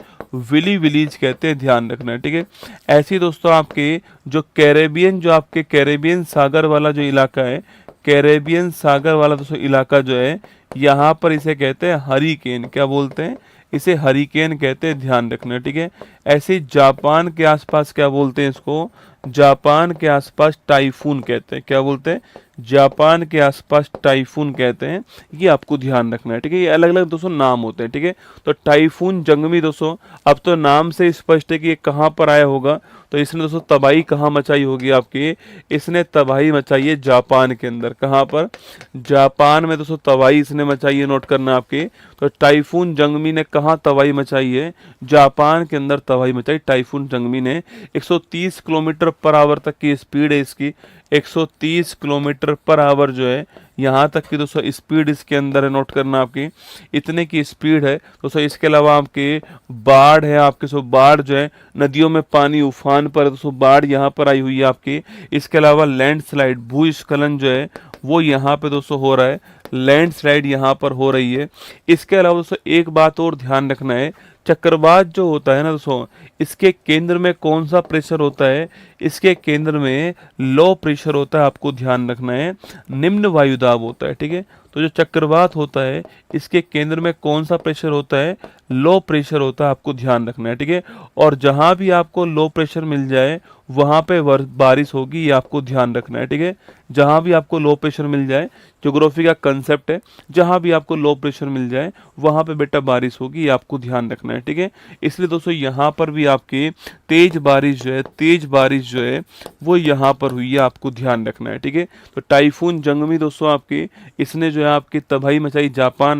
विली विलीज कहते हैं, ध्यान रखना है, ठीक है। ऐसे दोस्तों आपके जो कैरेबियन, जो आपके कैरेबियन सागर वाला जो इलाका है, कैरेबियन सागर वाला दोस्तों इलाका जो है, यहाँ पर इसे कहते हैं हरिकेन, क्या बोलते हैं, इसे हरिकेन कहते हैं, ध्यान रखना, ठीक है। ऐसे जापान के आसपास क्या बोलते हैं इसको, जापान के आसपास टाइफून कहते हैं, क्या बोलते हैं, जापान के आसपास टाइफून कहते हैं, ये आपको ध्यान रखना है, ठीक है। ये अलग अलग दोस्तों नाम होते हैं, ठीक है। तो टाइफून जंगमी दोस्तों, अब तो नाम से स्पष्ट है कि ये कहाँ पर आया होगा, तो इसने दोस्तों तबाही कहाँ मचाई होगी आपकी, इसने तबाही मचाई है जापान के अंदर, कहाँ पर, जापान में दोस्तों तबाही इसने मचाई है, नोट करना आपके। तो टाइफून जंगमी ने कहाँ तबाही मचाई है, जापान के अंदर तबाही मचाई टाइफून जंगमी ने। 130 किलोमीटर पर आवर तक की स्पीड है इसकी, 130 किलोमीटर पर आवर जो है यहाँ तक की दोस्तों स्पीड इसके अंदर है, नोट करना आपकी इतने की स्पीड है दोस्तों। इसके अलावा आपके बाढ़ है, आपके सो बाढ़ जो है नदियों में पानी उफान पर दोस्तों, बाढ़ यहाँ पर आई हुई है आपकी। इसके अलावा लैंडस्लाइड भूस्खलन जो है वो यहाँ पे दोस्तों हो रहा है, लैंडस्लाइड यहाँ पर हो रही है। इसके अलावा दोस्तों एक बात और ध्यान रखना है, चक्रवात जो होता है ना दोस्तों, इसके केंद्र में कौन सा प्रेशर होता है, इसके केंद्र में लो प्रेशर होता है, आपको ध्यान रखना है, निम्न वायुदाब होता है, ठीक है। तो जो चक्रवात होता है इसके केंद्र में कौन सा प्रेशर होता है, लो प्रेशर होता है, आपको ध्यान रखना है, ठीक है। और जहां भी आपको लो प्रेशर मिल जाए वहां पे बारिश होगी, ये आपको ध्यान रखना है, ठीक है। जहां भी आपको लो प्रेशर मिल जाए, ज्योग्राफी का कंसेप्ट है, जहां भी आपको लो प्रेशर मिल जाए वहां पे बेटा बारिश होगी, ये आपको ध्यान रखना है, ठीक है। इसलिए दोस्तों यहाँ पर भी आपकी तेज बारिश जो है वो यहाँ पर हुई है, आपको ध्यान रखना है, ठीक है। तो टाइफून जंगमी दोस्तों आपकी इसने जो है आपकी तबाही मचाई जापान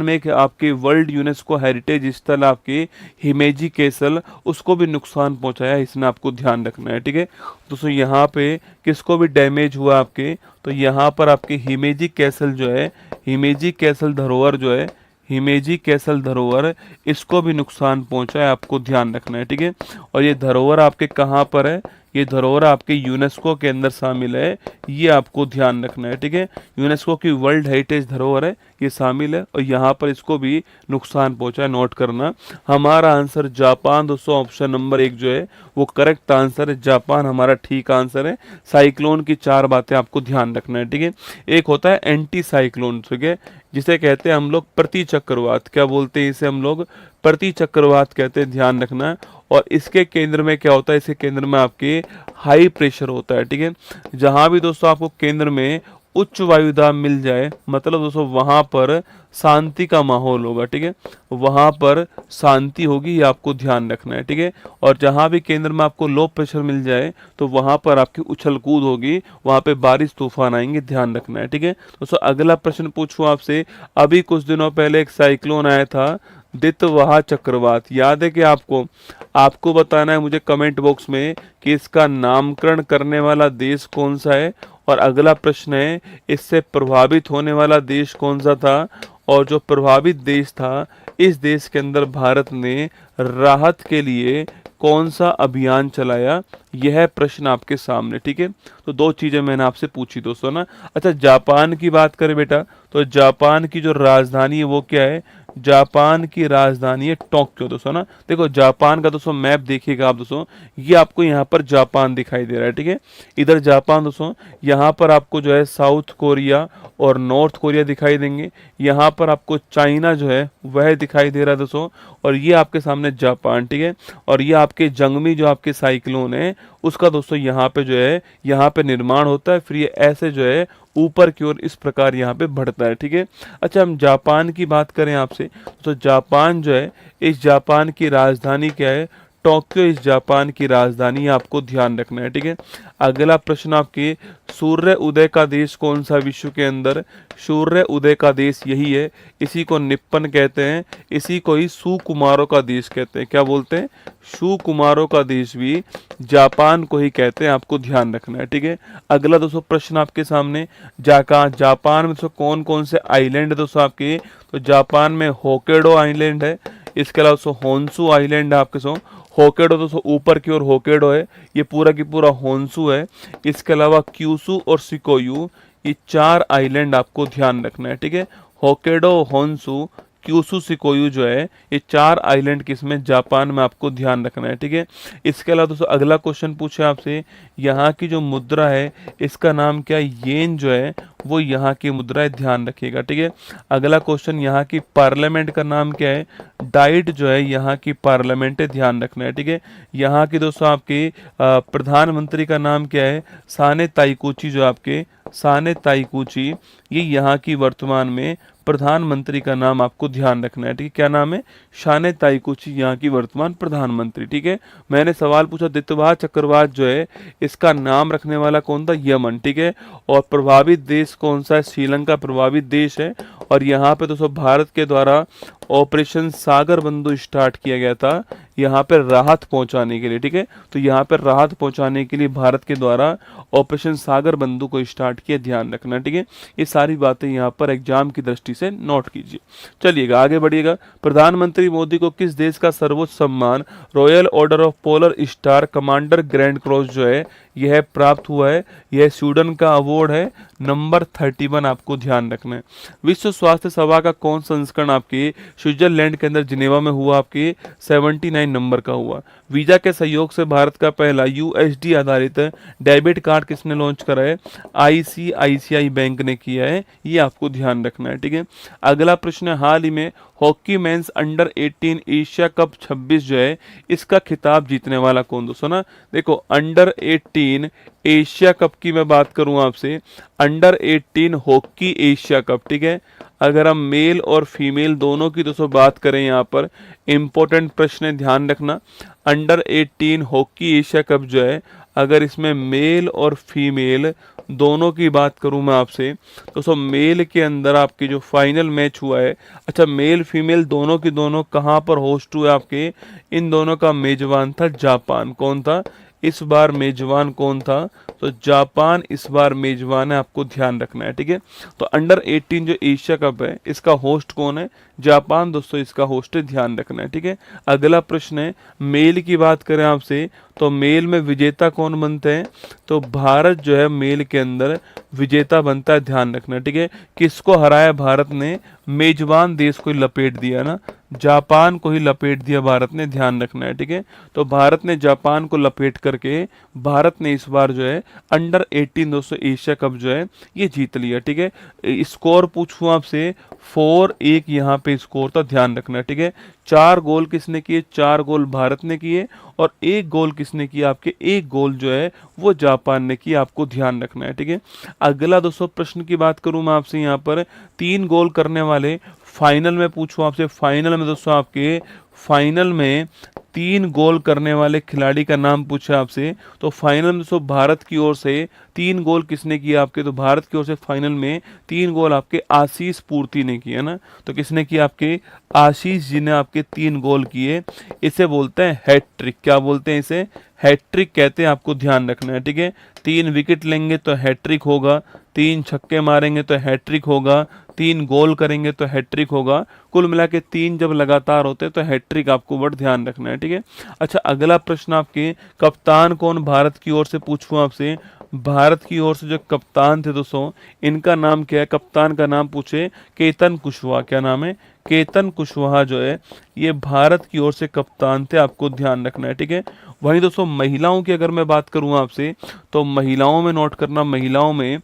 में एक आपके वर्ल्ड यूनेस्को हेरिटेज स्थल आपके हिमेजी कैसल, उसको भी नुकसान पहुंचाया, इसने आपको ध्यान रखना है, ठीक है। दोस्तों यहाँ पे किसको भी डैमेज हुआ आपके, तो यहाँ पर आपके हिमेजी कैसल जो है, हिमेजी कैसल धरोहर जो है, हिमेजी कैसल धरोहर, इसको भी नुकसान पहुंचा है, आपको ध्यान रखना है, ठीक है। और ये धरोहर आपके कहाँ पर है, ये धरोहर आपके यूनेस्को के अंदर शामिल है, ये आपको ध्यान रखना है, ठीक है। यूनेस्को की वर्ल्ड हेरिटेज धरोहर है, ये शामिल है और यहाँ पर इसको भी नुकसान पहुंचा है, नोट करना। हमारा आंसर जापान दोस्तों, ऑप्शन नंबर 1 जो है वो करेक्ट आंसर है, जापान हमारा ठीक आंसर है। साइक्लोन की 4 बातें आपको ध्यान रखना है, ठीक है। एक होता है एंटी साइक्लोन, ठीक है, जिसे कहते हैं हम लोग प्रति चक्रवात, क्या बोलते हैं इसे हम लोग, प्रति चक्रवात कहते हैं, ध्यान रखना है। और इसके केंद्र में क्या होता है, इसके केंद्र में आपके हाई प्रेशर होता है, ठीक है। जहां भी दोस्तों आपको केंद्र में उच्च वायुदाब मिल जाए, मतलब दोस्तों वहां पर शांति का माहौल होगा, ठीक है, वहां पर शांति होगी, ये आपको ध्यान रखना है, ठीक है। और जहां भी केंद्र में आपको लो प्रेशर मिल जाए तो वहां पर आपकी उछल कूद होगी, वहां पे बारिश तूफान आएंगे, ध्यान रखना है, ठीक है। दोस्तों अगला प्रश्न पूछूं आपसे, अभी कुछ दिनों पहले एक साइक्लोन आया था दितवाहा चक्रवात, याद है कि आपको बताना है मुझे कमेंट बॉक्स में कि इसका नामकरण करने वाला देश कौन सा है। और अगला प्रश्न है, इससे प्रभावित होने वाला देश कौन सा था, और जो प्रभावित देश था इस देश के अंदर भारत ने राहत के लिए कौन सा अभियान चलाया, यह प्रश्न आपके सामने, ठीक है। तो 2 चीजें मैंने आपसे पूछी दोस्तों ना। अच्छा, जापान की बात करें बेटा, तो जापान की जो राजधानी है वो क्या है, जापान की राजधानी है टोक्यो दोस्तों ना। देखो जापान का दोस्तों मैप देखिएगा आप दोस्तों, ये आपको यहाँ पर जापान दिखाई दे रहा है, ठीक है। इधर जापान दोस्तों, यहाँ पर आपको जो है साउथ कोरिया और नॉर्थ कोरिया दिखाई देंगे, यहाँ पर आपको चाइना जो है वह दिखाई दे रहा है दोस्तों, और ये आपके सामने जापान, ठीक है। और ये आपके जंगमी जो आपके साइक्लोन है उसका दोस्तों यहाँ पे जो है यहाँ पे निर्माण होता है, फिर ये ऐसे जो है ऊपर की ओर इस प्रकार यहाँ पे बढ़ता है, ठीक है। अच्छा, हम जापान की बात करें आपसे, तो जापान जो है, इस जापान की राजधानी क्या है, टोक्यो इस जापान की राजधानी, आपको ध्यान रखना है, ठीक है। अगला प्रश्न आपके, सूर्य उदय का देश कौन सा विश्व के अंदर, सूर्य उदय का देश यही है, इसी को निप्पन कहते हैं, इसी को ही सुकुमारों का देश कहते हैं, क्या बोलते हैं, सुकुमारों का देश भी जापान को ही कहते हैं, आपको ध्यान रखना है, ठीक है। अगला दोस्तों प्रश्न आपके सामने, जापान में दोस्तों कौन कौन से आइलैंड दोस्तों आपके, तो जापान में होकेडो आइलैंड है, इसके अलावा दोस्तों होन्सू आइलैंड है आपके सो, होकेडो दोस्तों ऊपर की ओर होकेडो है, ये पूरा की पूरा होन्सू है। इसके अलावा क्यूसू और सिकोयू, ये 4 आइलैंड आपको ध्यान रखना है, ठीक है। होकेडो, होन्सू, क्यूसू, सिकोयू जो है ये 4 आइलैंड किसमें, जापान में, आपको ध्यान रखना है, ठीक है। इसके अलावा दोस्तों अगला क्वेश्चन पूछे आपसे, यहाँ की जो मुद्रा है इसका नाम क्या है, येन जो है वो यहाँ की मुद्रा है, ध्यान रखिएगा, ठीक है। अगला क्वेश्चन, यहाँ की पार्लियामेंट का नाम क्या है, डाइट जो है यहाँ की पार्लियामेंट है, ध्यान रखना है, ठीक है। यहाँ की दोस्तों आपके प्रधानमंत्री का नाम क्या है, साने ताइकुची, जो आपके साने ताइकुची, ये यहाँ की वर्तमान में प्रधानमंत्री का नाम, आपको ध्यान रखना है, ठीक है। क्या नाम है, साने ताइकुची, यहाँ की वर्तमान प्रधानमंत्री, ठीक है। मैंने सवाल पूछा दितवाहा चक्रवात जो है इसका नाम रखने वाला कौन था, यमन, ठीक है। और प्रभावित देश कौन सा है, श्रीलंका प्रभावित देश है। और यहाँ पे दोस्तों भारत के द्वारा ऑपरेशन सागर बंधु स्टार्ट किया गया था, यहाँ पर राहत पहुंचाने के लिए, ठीक है। तो यहाँ पर राहत पहुंचाने के लिए भारत के द्वारा ऑपरेशन सागर बंधु को स्टार्ट किया, ध्यान रखना, ठीक है। ये सारी बातें यहाँ पर एग्जाम की दृष्टि से नोट कीजिए। चलिएगा आगे बढ़िएगा। प्रधानमंत्री मोदी को किस देश का सर्वोच्च सम्मान royal order of polar star commander grand cross जो है यह प्राप्त हुआ है? यह स्वीडन का अवार्ड है, नंबर 31 आपको ध्यान रखना है। विश्व स्वास्थ्य सभा का कौन संस्करण आपके स्विट्जरलैंड के अंदर जिनेवा में हुआ? आपके 79 नंबर का हुआ। वीजा के सहयोग से भारत का पहला यूएसडी आधारित डेबिट कार्ड किसने लॉन्च करा है? आईसीआईसीआई बैंक ने किया है, ये आपको ध्यान रखना है, ठीक है। अगला प्रश्न है, हाल ही में hockey mains under 18 Asia cup 26 जो है इसका खिताब जीतने वाला कौन? दोस्तों ना देखो, अंडर 18 एशिया कप की मैं बात करूं आपसे, अंडर 18 हॉकी एशिया कप, ठीक है। अगर हम मेल और फीमेल दोनों की दोस्तों बात करें, यहाँ पर इंपॉर्टेंट प्रश्न है, ध्यान रखना। अंडर 18 हॉकी एशिया कप जो है, अगर इसमें मेल और फीमेल दोनों की बात करूं मैं आपसे, दोस्तों मेल के अंदर आपकी जो फाइनल मैच हुआ है, अच्छा मेल फीमेल दोनों की दोनों कहां पर होस्ट हुए आपके? इन दोनों का मेजबान था जापान। कौन था इस बार मेजबान? कौन था? तो जापान इस बार मेजबान है, आपको ध्यान रखना है, ठीक है। तो अंडर 18 जो एशिया कप है इसका होस्ट कौन है? जापान दोस्तों इसका होस्ट है, ध्यान रखना है, ठीक है। अगला प्रश्न है, मेल की बात करें आपसे तो मेल में विजेता कौन बनते हैं? तो भारत जो है मेल के अंदर विजेता बनता है, ध्यान रखना है, ठीक है। किसको हराया भारत ने? मेजबान देश को लपेट दिया ना, जापान को ही लपेट दिया भारत ने, ध्यान रखना है, ठीक है। तो भारत ने जापान को लपेट करके भारत ने इस बार जो है अंडर 18 दोस्तों एशिया कप जो है ये जीत लिया, ठीक है। स्कोर पूछूं आपसे, 4-1 यहाँ पे स्कोर था, ध्यान रखना है, ठीक है। 4 गोल किसने किए? 4 गोल भारत ने किए और 1 गोल किसने किया? आपके 1 गोल जो है वो जापान ने किया, आपको ध्यान रखना है, ठीक है। अगला दोस्तों प्रश्न की बात करूं मैं आपसे, यहाँ पर 3 गोल करने वाले फाइनल में पूछूं आपसे, फाइनल में दोस्तों आपके फाइनल में 3 गोल करने वाले खिलाड़ी का नाम पूछा आपसे, तो फाइनल में दोस्तों भारत की ओर से 3 गोल किसने किया आपके? तो भारत की ओर से फाइनल में 3 गोल आपके आशीष पूर्ति ने किया ना। तो किसने किया? आपके आशीष जी ने आपके 3 गोल किए। इसे बोलते हैं हैट्रिक। क्या बोलते हैं इसे? हैट्रिक कहते हैं, आपको ध्यान रखना है, ठीक है। 3 विकेट लेंगे तो हैट्रिक होगा, 3 छक्के मारेंगे तो हैट्रिक होगा, 3 गोल करेंगे तो हैट्रिक होगा। कुल मिला के 3 जब लगातार होते हैं तो हैट्रिक आपको बड़ा ध्यान रखना है, ठीक है। अच्छा अगला प्रश्न, आपके कप्तान कौन भारत की ओर से पूछूं आपसे? भारत की ओर से जो कप्तान थे दोस्तों इनका नाम क्या है? कप्तान का नाम पूछे, केतन कुशवाहा। क्या नाम है? केतन कुशवाहा जो है ये भारत की ओर से कप्तान थे, आपको ध्यान रखना है, ठीक है। वहीं दोस्तों महिलाओं की अगर मैं बात करूं आपसे तो महिलाओं में नोट करना, महिलाओं में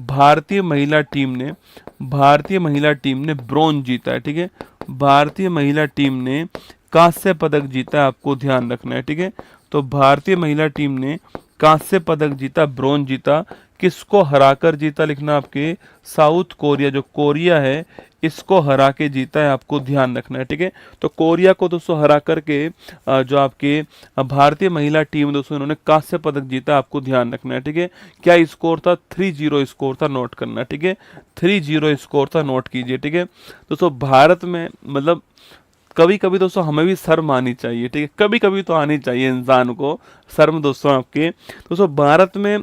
भारतीय महिला टीम ने ब्रॉन्ज जीता है, ठीक है। भारतीय महिला टीम ने कांस्य पदक जीता है, आपको ध्यान रखना है, ठीक है। तो भारतीय महिला टीम ने कांस्य पदक जीता, ब्रॉन्ज जीता। किसको हराकर जीता? लिखना आपके साउथ कोरिया, जो कोरिया है इसको हरा के जीता है, आपको ध्यान रखना है, ठीक है। तो कोरिया को दोस्तों हरा करके जो आपके भारतीय महिला टीम दोस्तों इन्होंने कांस्य पदक जीता, आपको ध्यान रखना है, ठीक है। क्या स्कोर था? 3-0 स्कोर था, नोट करना, ठीक है। 3-0 स्कोर था, नोट कीजिए, ठीक है। दोस्तों भारत में मतलब कभी कभी दोस्तों हमें भी शर्म आनी चाहिए, ठीक है। कभी कभी तो आनी चाहिए इंसान को शर्म दोस्तों। आपके दोस्तों भारत में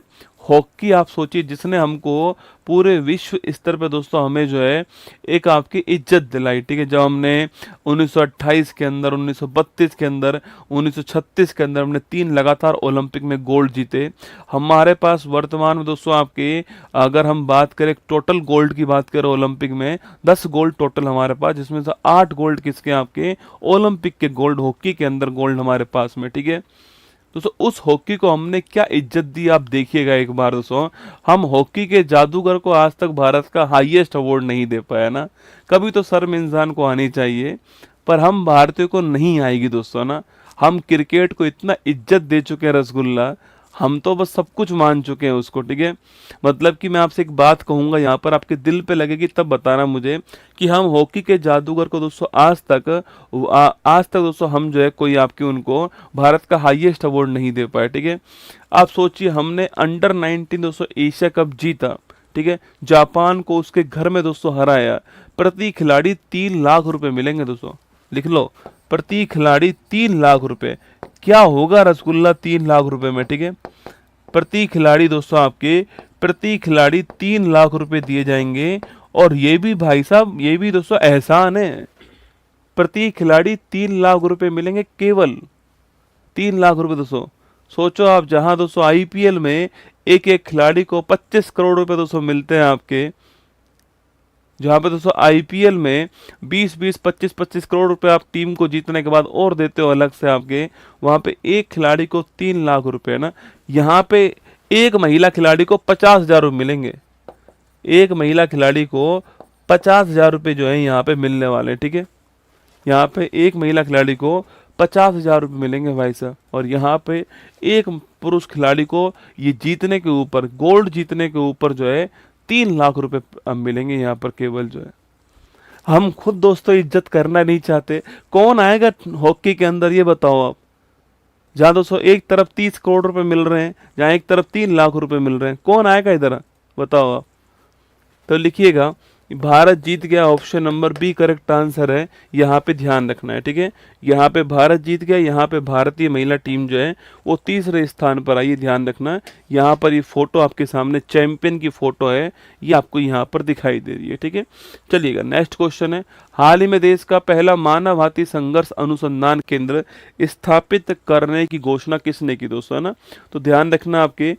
हॉकी आप सोचिए जिसने हमको पूरे विश्व स्तर पे दोस्तों हमें जो है एक आपकी इज्जत दिलाई, ठीक है। जब हमने 1928 के अंदर, 1932 के अंदर, 1936 के अंदर हमने 3 लगातार ओलंपिक में गोल्ड जीते। हमारे पास वर्तमान में दोस्तों आपके अगर हम बात करें टोटल गोल्ड की बात करें ओलंपिक में 10 गोल्ड टोटल हमारे पास, जिसमें से 8 गोल्ड किसके? आपके ओलंपिक के गोल्ड, हॉकी के अंदर गोल्ड हमारे पास में, ठीक है। दोस्तों उस हॉकी को हमने क्या इज्जत दी आप देखिएगा एक बार दोस्तों। हम हॉकी के जादूगर को आज तक भारत का हाईएस्ट अवार्ड नहीं दे पाया ना। कभी तो शर्म इंसान को आनी चाहिए, पर हम भारतीयों को नहीं आएगी दोस्तों ना। हम क्रिकेट को इतना इज्जत दे चुके हैं रसगुल्ला, हम तो बस सब कुछ मान चुके हैं उसको, ठीक है। मतलब कि मैं आपसे एक बात कहूंगा यहाँ पर, आपके दिल पे लगेगी तब बताना मुझे कि हम हॉकी के जादूगर को दोस्तों आज तक दोस्तों हम जो है कोई आपके उनको भारत का हाईएस्ट अवार्ड नहीं दे पाए, ठीक है। आप सोचिए हमने अंडर 19 दोस्तों एशिया कप जीता, ठीक है। जापान को उसके घर में दोस्तों हराया। प्रति खिलाड़ी 3 लाख रुपए मिलेंगे दोस्तों, लिख लो, प्रति खिलाड़ी 3 लाख रुपए। क्या होगा रसगुल्ला 3 लाख रुपए में, ठीक है। प्रति खिलाड़ी दोस्तों आपके, प्रति खिलाड़ी 3 लाख रुपए दिए जाएंगे। और ये भी भाई साहब, ये भी दोस्तों एहसान है, प्रति खिलाड़ी 3 लाख रुपए मिलेंगे, केवल 3 लाख रुपए दोस्तों। सोचो आप, जहां दोस्तों आईपीएल में एक एक खिलाड़ी को 25 करोड़ रुपए दोस्तों मिलते हैं आपके, जहां पे दोस्तों आईपीएल में 20-20, 25-25 करोड़ रुपए आप टीम को जीतने के बाद और देते हो अलग से आपके, वहां पे एक खिलाड़ी को 3 लाख रुपए ना। यहाँ पे एक महिला खिलाड़ी को 50,000 रुपये मिलेंगे, एक महिला खिलाड़ी को 50,000 रुपये जो है यहाँ पे मिलने वाले, ठीक है। यहाँ पे एक महिला खिलाड़ी को 50,000 रुपये मिलेंगे भाई साहब। और यहाँ पे एक पुरुष खिलाड़ी को ये जीतने के ऊपर, गोल्ड जीतने के ऊपर जो है 3 लाख रुपए अब मिलेंगे यहाँ पर केवल जो है। हम खुद दोस्तों इज्जत करना नहीं चाहते, कौन आएगा हॉकी के अंदर, ये बताओ आप। जहाँ दोस्तों एक तरफ 30 करोड़ रुपए मिल रहे हैं, जहाँ एक तरफ 3 लाख रुपए मिल रहे हैं, कौन आएगा इधर, बताओ आप। तो लिखिएगा, भारत जीत गया, option number B correct answer है, यहाँ पे ध्यान रखना है, ठीक है। यहाँ पे भारत जीत गया, यहाँ पे भारतीय महिला टीम जो है वो तीसरे स्थान पर आई, ध्यान रखना है। यहाँ पर ये फोटो आपके सामने चैंपियन की फोटो है, ये आपको यहाँ पर दिखाई दे रही है, ठीक है। चलिएगा, नेक्स्ट क्वेश्चन है, हाल ही में देश का पहला मानव हाथी संघर्ष अनुसंधान केंद्र स्थापित करने की घोषणा किसने की दोस्तों, है ना। तो ध्यान रखना आपके,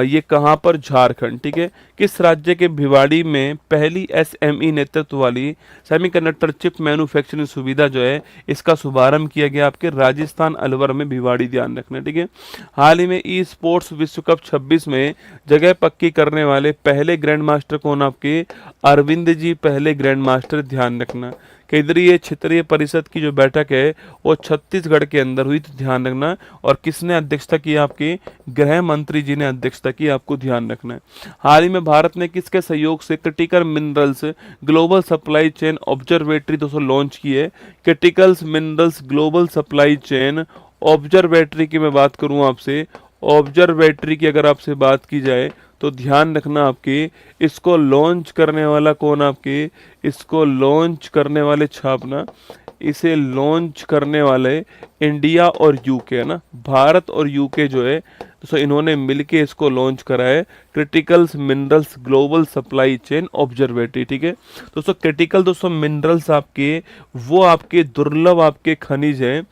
ये कहाँ पर, झारखंड, ठीक है। किस राज्य के भिवाड़ी में पहली एसएमई नेतृत्व वाली सेमीकंडक्टर चिप मैन्युफैक्चरिंग सुविधा जो है इसका शुभारंभ किया गया, आपके राजस्थान अलवर में भिवाड़ी, ध्यान रखना, ठीक है। हाल ही में ई स्पोर्ट्स विश्व कप 26 में जगह पक्की करने वाले पहले ग्रैंड मास्टर कौन, आपके अरविंद जी पहले ग्रैंड मास्टर, ध्यान रखना। केंद्रीय क्षेत्रीय परिषद की जो बैठक है वो छत्तीसगढ़ के अंदर हुई, तो ध्यान रखना। और किसने अध्यक्षता की, आपके गृह मंत्री जी ने अध्यक्षता की, आपको ध्यान रखना है। हाल ही में भारत ने किसके सहयोग से critical minerals global supply chain observatory दोस्तों लॉन्च की है। Critical minerals global supply chain observatory की मैं बात करूं आपसे, ऑब्जर्वेटरी की अगर आपसे बात की जाए तो ध्यान रखना आपके, इसको लॉन्च करने वाला कौन, आपके इसको लॉन्च करने वाले, छापना, इसे लॉन्च करने वाले इंडिया और यूके, है ना। भारत और यूके जो है दोस्तों इन्होंने मिलके इसको लॉन्च करा है, critical minerals global supply chain observatory, ठीक है। दोस्तों क्रिटिकल दोस्तों मिनरल्स आपके, वो आपके दुर्लभ आपके खनिज हैं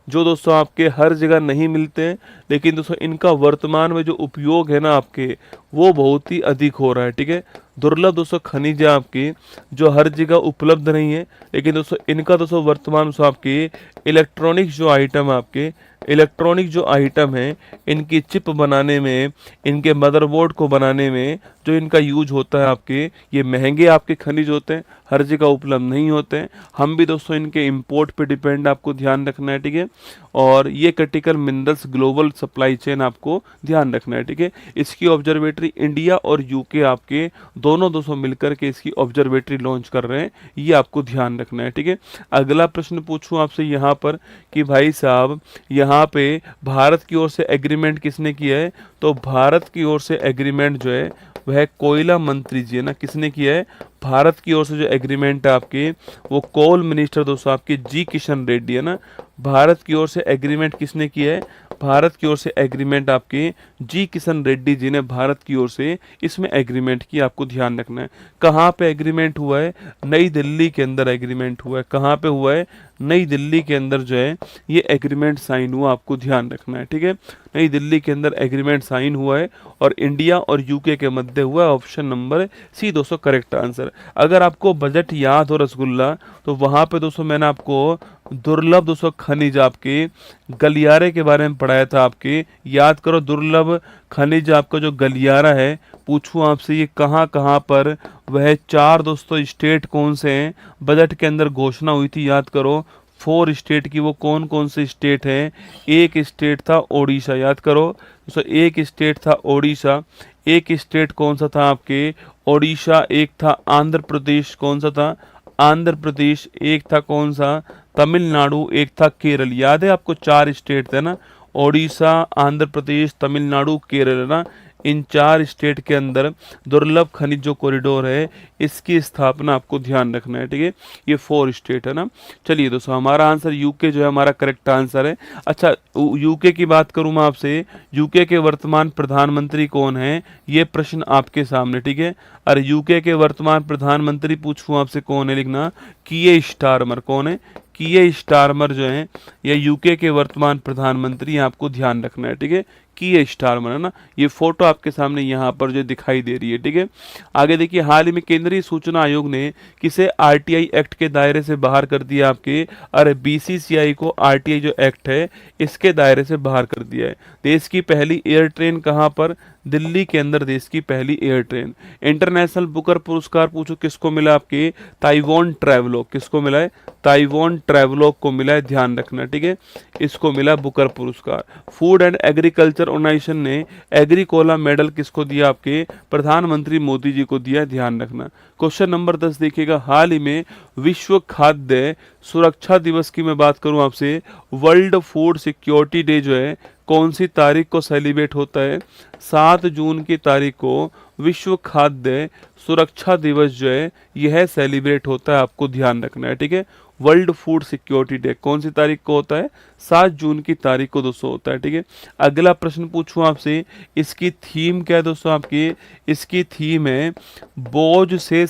जो दोस्तों आपके हर जगह नहीं मिलते हैं, लेकिन दोस्तों इनका वर्तमान में जो उपयोग है ना आपके, वो बहुत ही अधिक हो रहा है, ठीक है। दुर्लभ दोस्तों खनिज है आपकी जो हर जगह उपलब्ध नहीं है, लेकिन दोस्तों इनका दोस्तों वर्तमान में आपके इलेक्ट्रॉनिक जो आइटम आपके, इलेक्ट्रॉनिक जो आइटम है, इनकी चिप बनाने में, इनके मदरबोर्ड को बनाने में जो इनका यूज होता है आपके, ये महंगे आपके खनिज होते हैं, हर जगह उपलब्ध नहीं होते हैं। हम भी दोस्तों इनके इंपोर्ट पे डिपेंड, आपको ध्यान रखना है, ठीक है। और ये critical minerals global supply chain आपको ध्यान रखना है, ठीक है। इसकी ऑब्जर्वेटरी इंडिया और यूके आपके दोनों दोस्तों मिलकर के इसकी ऑब्जर्वेटरी लॉन्च कर रहे हैं, ये आपको ध्यान रखना है, ठीक है। अगला प्रश्न पूछूं आपसे यहाँ पर कि भाई साहब यहाँ पे भारत की ओर से एग्रीमेंट किसने किया है, तो भारत की ओर से एग्रीमेंट जो है वह कोयला मंत्री जी है ना, किसने किया है, भारत की ओर से जो एग्रीमेंट है आपके, वो कोल मिनिस्टर दोस्तों आपके जी किशन रेड्डी है ना। भारत की ओर से एग्रीमेंट किसने किया है, भारत की ओर से एग्रीमेंट आपके जी किशन रेड्डी जी ने भारत की ओर से इसमें एग्रीमेंट की, आपको ध्यान रखना है। कहाँ पे एग्रीमेंट हुआ है, नई दिल्ली के अंदर एग्रीमेंट हुआ है। कहाँ पे हुआ है, नई दिल्ली के अंदर जो है ये एग्रीमेंट साइन हुआ, आपको ध्यान रखना है, ठीक है। नई दिल्ली के अंदर एग्रीमेंट साइन हुआ है और इंडिया और यूके के मध्य हुआ है, ऑप्शन नंबर सी दोस्तों करेक्ट आंसर। अगर आपको बजट याद हो रसगुल्ला, तो वहां पे दोस्तों मैंने आपको दुर्लभ दोस्तों खनिज आपके गलियारे के बारे में पढ़ाया था, आपके याद करो। दुर्लभ खनिज आपका जो गलियारा है, पूछूं आपसे ये कहाँ कहाँ पर, वह 4 दोस्तों स्टेट कौन से हैं, बजट के अंदर घोषणा हुई थी, याद करो 4 स्टेट की, वो कौन कौन से स्टेट हैं। एक स्टेट था ओडिशा, याद करो दोस्तों, एक स्टेट था ओडिशा, एक स्टेट कौन सा था आपके, ओडिशा, एक था आंध्र प्रदेश, कौन सा था, आंध्र प्रदेश, एक था कौन सा, तमिलनाडु, एक था केरल। याद है आपको 4 स्टेट थे ना, ओडिशा, आंध्र प्रदेश, तमिलनाडु, केरल, है ना। इन 4 स्टेट के अंदर दुर्लभ खनिज जो कॉरिडोर है इसकी स्थापना आपको ध्यान रखना है, ठीक है। ये 4 स्टेट है ना। चलिए दोस्तों, हमारा आंसर यूके जो है हमारा करेक्ट आंसर है। अच्छा, यूके की बात करूं मैं आपसे, यूके के वर्तमान प्रधानमंत्री कौन है, ये प्रश्न आपके सामने, ठीक है। अरे यूके के वर्तमान प्रधानमंत्री पूछूं आपसे कौन है, लिखना कीयर स्टारमर। कौन है? कीयर स्टारमर जो है ये यूके के वर्तमान प्रधानमंत्री, आपको ध्यान रखना है, ठीक है। कीयर स्टारमर है ना। ये फोटो आपके सामने यहाँ पर जो दिखाई दे रही है, ठीक है। आगे देखिए, हाल ही में केंद्रीय सूचना आयोग ने किसे आरटीआई एक्ट के दायरे से बाहर कर दिया आपके, अरे बीसीसीआई को आरटीआई जो एक्ट है इसके दायरे से बाहर कर दिया है। देश की पहली एयर ट्रेन कहाँ पर? दिल्ली के अंदर देश की पहली एयर ट्रेन। इंटरनेशनल बुकर पुरस्कार पूछो किसको मिला आपके? Taiwan travelogue. किसको मिला है? ताइवान ट्रैवलॉग को मिला है, ध्यान रखना, ठीक है। इसको मिला बुकर पुरस्कार। फूड एंड एग्रीकल्चर ऑर्गेनाइजेशन ने एग्रीकोला मेडल किसको दिया आपके? प्रधानमंत्री मोदी जी को दिया, ध्यान रखना। क्वेश्चन नंबर 10 देखिएगा, हाल ही में विश्व खाद्य सुरक्षा दिवस की मैं बात करूं आपसे, वर्ल्ड फूड सिक्योरिटी डे जो है कौन सी तारीख को सेलिब्रेट होता है? 7 जून की तारीख को विश्व खाद्य सुरक्षा दिवस जो है यह सेलिब्रेट होता है, आपको ध्यान रखना है, ठीक है। वर्ल्ड फूड सिक्योरिटी डे कौन सी तारीख को होता है? 7 जून की तारीख को दोस्तों होता है, ठीक है। अगला प्रश्न पूछूं आपसे, इसकी थीम क्या है दोस्तों आपकी? इसकी थीम है बोझ से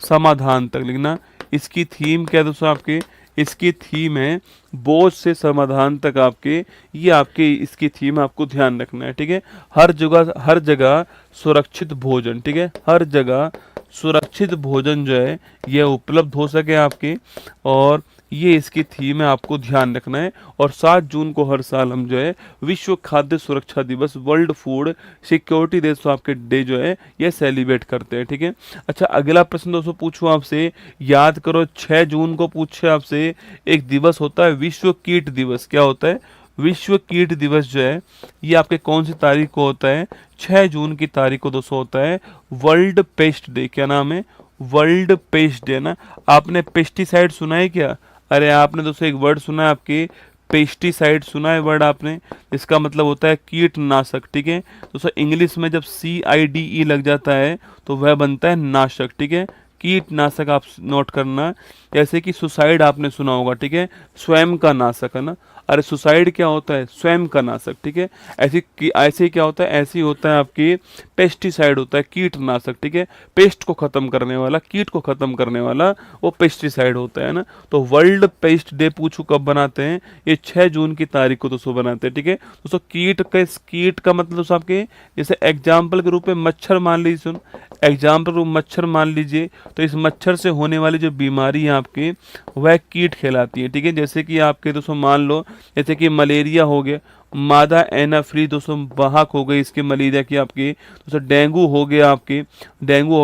समाधान तक, लिखना। इसकी थीम क्या है दोस्तों आपके? इसकी थीम है बोझ से समाधान तक, आपके ये आपके इसकी थीम आपको ध्यान रखना है, ठीक है। हर जगह सुरक्षित भोजन, ठीक है। हर जगह सुरक्षित भोजन जो है ये उपलब्ध हो सके आपके, और ये इसकी थीम है, आपको ध्यान रखना है। और 7 जून को हर साल हम जो है विश्व खाद्य सुरक्षा दिवस, वर्ल्ड फूड सिक्योरिटी डे आपके डे जो है ये सेलिब्रेट करते हैं, ठीक है। अच्छा, अगला प्रश्न दोस्तों पूछूं आपसे, याद करो 6 जून को पूछे आपसे एक दिवस होता है विश्व कीट दिवस। क्या होता है? विश्व कीट दिवस जो है ये आपके कौन सी तारीख को होता है? 6 जून की तारीख को दोस्तों होता है वर्ल्ड पेस्ट डे। क्या नाम है? वर्ल्ड पेस्ट डे ना। आपने पेस्टिसाइड सुना है क्या? अरे आपने दोस्तों एक वर्ड सुना है आपके, पेस्टिसाइड सुना है वर्ड आपने? इसका मतलब होता है कीटनाशक, ठीक है। दोस्तों इंग्लिश में जब CIDE लग जाता है तो वह बनता है नाशक, ठीक है। कीटनाशक आप नोट करना। जैसे कि सुसाइड आपने सुना होगा, ठीक है, स्वयं का नाशक है ना। अरे सुसाइड क्या होता है? स्वयं का नाशक, ठीक है। ऐसे क्या होता है? ऐसे ही होता है आपकी पेस्टिसाइड होता है कीटनाशक, ठीक है। पेस्ट को खत्म करने वाला, कीट को खत्म करने वाला वो पेस्टिसाइड होता है ना। तो वर्ल्ड पेस्ट डे पूछू कब बनाते हैं? ये 6 जून की तारीख को दोस्तों बनाते हैं, ठीक है। दोस्तों कीट का मतलब दोस्तों आपके, जैसे एग्जाम्पल के रूप में मच्छर मान लीजिए, सुन एग्जाम्पल रूप मच्छर मान लीजिए, तो इस मच्छर से होने वाली जो बीमारी है आपके वह कीट कहलाती है, ठीक है। जैसे कि आपके दोस्तों मान लो, जैसे कि मलेरिया हो गया, मादा एनाफ्री दोस्तों बहाक हो गई इसके मलेरिया की आपकी, दोस्तों डेंगू हो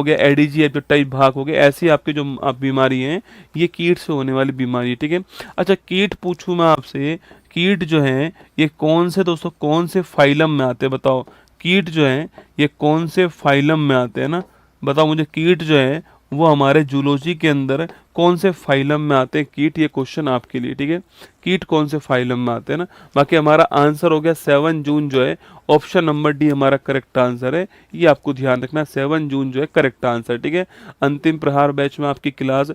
गया एडीजी टाइप भाग हो गया। ऐसी आपके जो आप बीमारी हैं ये कीट से होने वाली बीमारी है, ठीक है। अच्छा, कीट पूछूं मैं आपसे, कीट जो है ये कौन से फाइलम में आते हैं बताओ? कीट जो है ये कौन से फाइलम में आते हैं ना, बताओ मुझे। कीट जो है वो हमारे जूलॉजी के अंदर कौन से फाइलम में आते हैं कीट? ये क्वेश्चन आपके लिए, ठीक है। कीट कौन से फाइलम में आते हैं ना। बाकी हमारा आंसर हो गया 7 जून जो है, ऑप्शन नंबर डी हमारा करेक्ट आंसर है। ये आपको ध्यान रखना, 7 जून जो है करेक्ट आंसर, ठीक है। अंतिम प्रहार बैच में आपकी क्लास,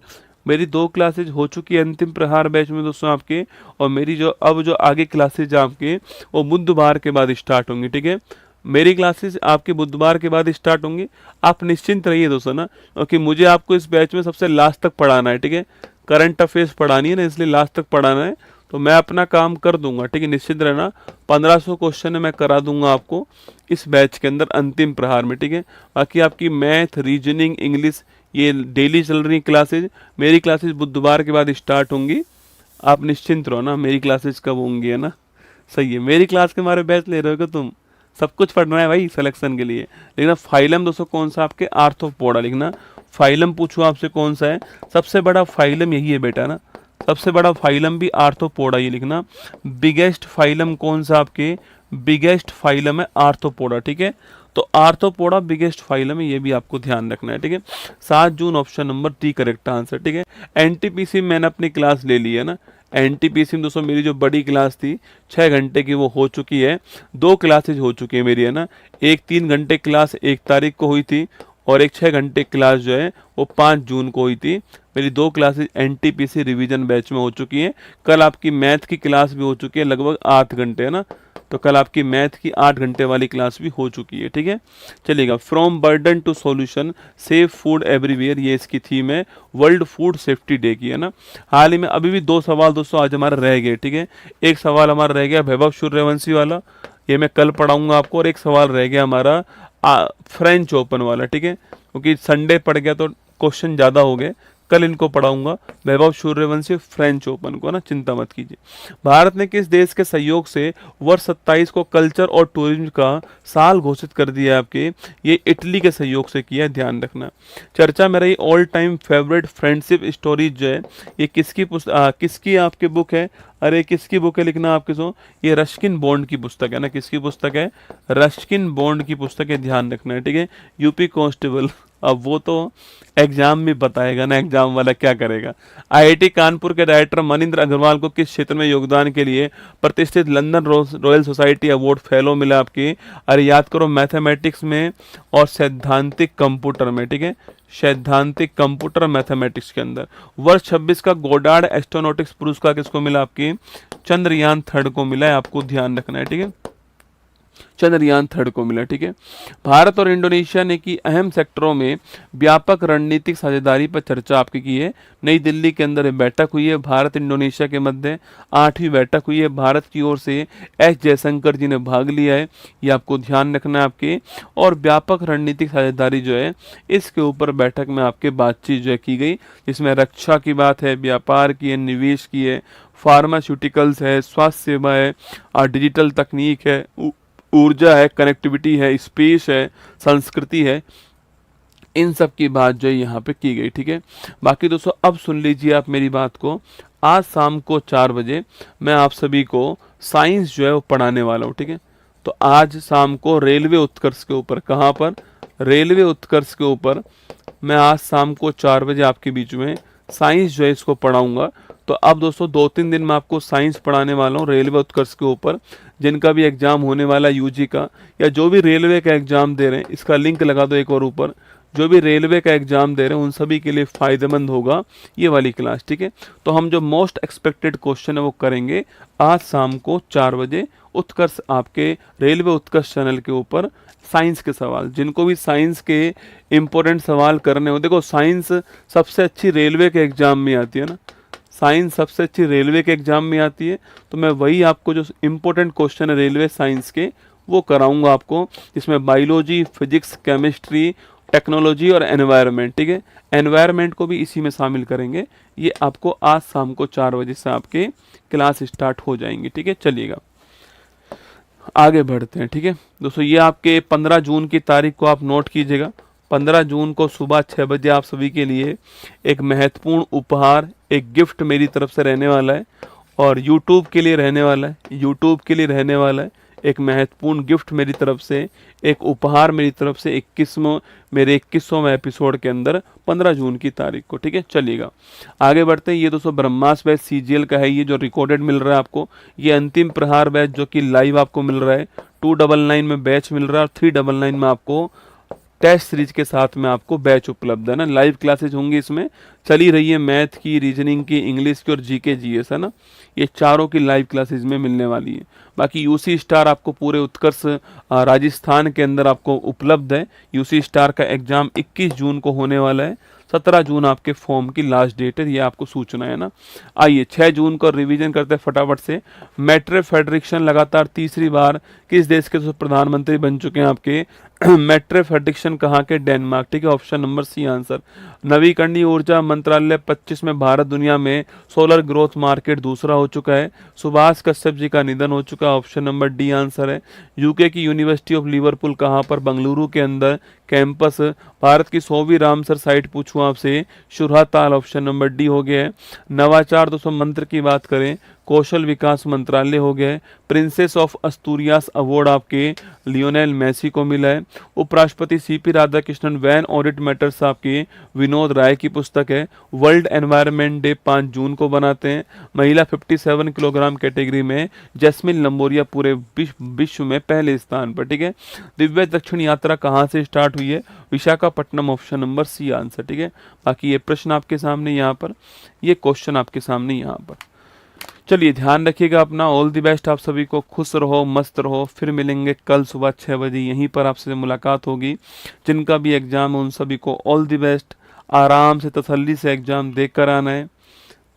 मेरी 2 क्लासेज हो चुकी है अंतिम प्रहार बैच में दोस्तों आपके, और मेरी जो आगे क्लासेज आपके वो बुधवार के बाद स्टार्ट होंगी, ठीक है। मेरी क्लासेस आपके बुधवार के बाद स्टार्ट होंगी। आप निश्चिंत रहिए दोस्तों ना, क्योंकि मुझे आपको इस बैच में सबसे लास्ट तक पढ़ाना है, ठीक है। करंट अफेयर्स पढ़ानी है ना, इसलिए लास्ट तक पढ़ाना है, तो मैं अपना काम कर दूंगा, ठीक है। निश्चिंत रहना, 1500 क्वेश्चन मैं करा दूंगा आपको इस बैच के अंदर अंतिम प्रहार में, ठीक है। बाकी आपकी मैथ, रीजनिंग, इंग्लिश ये डेली चल रही क्लासेज। मेरी क्लासेज बुधवार के बाद स्टार्ट होंगी, आप निश्चिंत रहो ना। मेरी क्लासेज कब होंगी, है ना? सही है, मेरी क्लास के हमारे बैच ले रहे हो क्या तुम? सब कुछ पढ़ना है भाई सिलेक्शन के लिए। लिखना फाइलम दोस्तों कौन सा आपके, आर्थ्रोपोडा लिखना। फाइलम पूछो आपसे कौन सा है? सबसे बड़ा फाइलम यही है बेटा ना, सबसे बड़ा फाइलम भी आर्थ्रोपोडा, ये लिखना। बिगेस्ट फाइलम कौन सा आपके? बिगेस्ट फाइलम है आर्थ्रोपोडा, ठीक है। तो आर्थ्रोपोडा बिगेस्ट फाइलम है, ये भी आपको ध्यान रखना है, ठीक है। 7 जून option number D correct answer, ठीक है। एनटीपीसी मैंने अपनी क्लास ले ली है ना, एनटीपीसी में दोस्तों मेरी जो बड़ी क्लास थी 6 घंटे की वो हो चुकी है, 2 क्लासेज हो चुकी है मेरी, है ना। एक 3 घंटे क्लास 1 तारीख को हुई थी और एक 6 घंटे क्लास जो है वो 5 जून को हुई थी। मेरी 2 क्लासेज एनटीपीसी रिवीजन बैच में हो चुकी हैं। कल आपकी मैथ की क्लास भी हो चुकी है लगभग 8 घंटे, है ना। तो कल आपकी मैथ की 8 घंटे वाली क्लास भी हो चुकी है, ठीक है। चलिएगा, from burden to solution, safe food everywhere, ये इसकी थीम है वर्ल्ड फूड सेफ्टी डे की, है ना। हाल ही में अभी भी 2 सवाल दोस्तों आज हमारे रह गए, ठीक है। एक सवाल हमारा रह गया वैभव सूर्यवंशी वाला, ये मैं कल पढ़ाऊंगा आपको, और एक सवाल रह गया हमारा फ्रेंच ओपन वाला, ठीक है, क्योंकि संडे पड़ गया तो क्वेश्चन ज़्यादा हो गए। कल इनको पढ़ाऊंगा, वैभव सूर्यवंशी फ्रेंच ओपन को, ना, चिंता मत कीजिए। भारत ने किस देश के सहयोग से वर्ष 27 को कल्चर और टूरिज्म का साल घोषित कर दिया है आपके? ये इटली के सहयोग से किया है, ध्यान रखना। चर्चा में रही all time favourite friendship stories जो है ये किसकी आपकी बुक है? अरे किसकी बुक है, लिखना आपके सो, ये रस्किन बॉन्ड की पुस्तक है ना। किसकी पुस्तक है? रस्किन बॉन्ड की पुस्तक है, ध्यान रखना है, ठीक है। यूपी कांस्टेबल, अब वो तो एग्जाम में बताएगा ना, एग्जाम वाला क्या करेगा। आईआईटी कानपुर के डायरेक्टर मनिंदर अग्रवाल को किस क्षेत्र में योगदान के लिए प्रतिष्ठित London royal society award fellow मिला आपकी? अरे याद करो, मैथमेटिक्स में और सैद्धांतिक कंप्यूटर में, ठीक है, सैद्धांतिक कंप्यूटर मैथमेटिक्स के अंदर। वर्ष 26 का गोडार्ड एस्ट्रोनॉटिक्स पुरस्कार किसको मिला आपकी? चंद्रयान 3 को मिला है, आपको ध्यान रखना है, ठीक है। चंद्रयान 3 को मिला, ठीक है। भारत और इंडोनेशिया ने की अहम सेक्टरों में व्यापक रणनीतिक साझेदारी पर चर्चा आपकी की है। नई दिल्ली के अंदर बैठक हुई है भारत इंडोनेशिया के मध्य, 8वीं बैठक हुई है। भारत की ओर से एस जयशंकर जी ने भाग लिया है, ये आपको ध्यान रखना है आपके। और व्यापक रणनीतिक साझेदारी जो है इसके ऊपर बैठक में आपके बातचीत जो है की गई, जिसमें रक्षा की बात है, व्यापार की है, निवेश की है, फार्मास्यूटिकल्स है, स्वास्थ्य सेवा है, डिजिटल तकनीक है, ऊर्जा है, कनेक्टिविटी है, स्पेस है, संस्कृति है, इन सब की बात जो है यहाँ पे की गई, ठीक है। बाकी दोस्तों अब सुन लीजिए आप मेरी बात को, आज शाम को 4 बजे मैं आप सभी को साइंस जो है वो पढ़ाने वाला हूँ, ठीक है। तो आज शाम को रेलवे उत्कर्ष के ऊपर, कहाँ पर? रेलवे उत्कर्ष के ऊपर मैं आज शाम को 4 बजे आपके बीच में साइंस जो है इसको पढ़ाऊंगा। तो अब दोस्तों 2-3 दिन में आपको साइंस पढ़ाने वाला हूँ रेलवे उत्कर्ष के ऊपर। जिनका भी एग्जाम होने वाला है यूजी का, या जो भी रेलवे का एग्जाम दे रहे हैं, इसका लिंक लगा दो एक और ऊपर, जो भी रेलवे का एग्जाम दे रहे हैं उन सभी के लिए फायदेमंद होगा ये वाली क्लास, ठीक है। तो हम जो मोस्ट एक्सपेक्टेड क्वेश्चन है वो करेंगे आज शाम को 4 बजे उत्कर्ष, आपके रेलवे उत्कर्ष चैनल के ऊपर। साइंस के सवाल, जिनको भी साइंस के इंपॉर्टेंट सवाल करने हो, देखो साइंस सबसे अच्छी रेलवे के एग्जाम में आती है ना, साइंस सबसे अच्छी रेलवे के एग्जाम में आती है। तो मैं वही आपको जो इम्पोर्टेंट क्वेश्चन है रेलवे साइंस के वो कराऊंगा आपको, जिसमें बायोलॉजी, फिजिक्स, केमिस्ट्री, टेक्नोलॉजी और एनवायरनमेंट, ठीक है। एनवायरनमेंट को भी इसी में शामिल करेंगे। ये आपको आज शाम को 4 बजे से आपके क्लास स्टार्ट हो जाएंगी, ठीक है। चलिएगा आगे बढ़ते हैं, ठीक है दोस्तों। ये आपके 15 जून की तारीख को आप नोट कीजिएगा। 15 जून को सुबह 6 बजे आप सभी के लिए एक महत्वपूर्ण उपहार, एक गिफ्ट मेरी तरफ से रहने वाला है, और YouTube के लिए रहने वाला है, YouTube के लिए रहने वाला है। एक महत्वपूर्ण गिफ्ट मेरी तरफ से, एक उपहार मेरी तरफ से, 21वें एपिसोड के अंदर 15 जून की तारीख को, ठीक है। चलिएगा आगे बढ़ते हैं। ये दोस्तों ब्रह्मास्त्र बैच CGL का है, ये जो रिकॉर्डेड मिल रहा है आपको। ये अंतिम प्रहार बैच जो कि लाइव आपको मिल रहा है, 299 में बैच मिल रहा है, और 399 में आपको टेस्ट सीरीज के साथ में आपको बैच उपलब्ध है ना। लाइव क्लासेज होंगी, इसमें चली रही है मैथ की, रीजनिंग की, इंग्लिश की और जीके जीएस, है ना। ये चारों की लाइव क्लासेज में मिलने वाली है। बाकी यूसी स्टार आपको पूरे उत्कर्ष राजस्थान के अंदर आपको उपलब्ध है। यूसी स्टार का एग्जाम 21 जून को होने वाला है, 17 जून आपके फॉर्म की लास्ट डेट है, ये आपको सूचना है ना। आइए 6 जून को रिवीजन करते हैं फटाफट से। मैट्रे फेडरिक्सन लगातार तीसरी बार किस देश के प्रधानमंत्री बन चुके हैं आपके? मैट्रे फेडरिक्सन कहाँ के? डेनमार्क, ठीक है। Option number C answer. नवीकरणीय ऊर्जा मंत्रालय 25 में भारत दुनिया में सोलर ग्रोथ मार्केट दूसरा हो चुका है। सुभाष कश्यप जी का निधन हो चुका है, ऑप्शन नंबर डी आंसर है। यूके की यूनिवर्सिटी ऑफ लिवरपूल कहाँ पर? बंगलुरु के अंदर कैंपस। भारत की 100वीं रामसर साइट पूछूं आपसे, शुरहाताल, ऑप्शन नंबर डी हो गया है। नवाचार दोस्तों मंत्र की बात करें, कौशल विकास मंत्रालय हो गया है। प्रिंसेस ऑफ अस्तूरियास अवार्ड आपके लियोनेल मेसी को मिला है। उपराष्ट्रपति CP Radhakrishnan when audit matters आपके विनोद राय की पुस्तक है। वर्ल्ड एनवायरनमेंट डे 5 जून को बनाते हैं। महिला 57 किलोग्राम कैटेगरी में जैस्मिन लंबोरिया पूरे विश्व में पहले स्थान पर, ठीक है। दिव्य दक्षिण यात्रा कहाँ से स्टार्ट हुई है? Visakhapatnam, option number C answer, ठीक है। बाकी ये प्रश्न आपके सामने यहाँ पर, ये क्वेश्चन आपके सामने यहाँ पर। चलिए ध्यान रखिएगा अपना। ऑल द बेस्ट आप सभी को। खुश रहो, मस्त रहो। फिर मिलेंगे कल सुबह 6 बजे, यहीं पर आपसे मुलाकात होगी। जिनका भी एग्जाम है उन सभी को ऑल द बेस्ट। आराम से तसल्ली से एग्जाम देकर आना है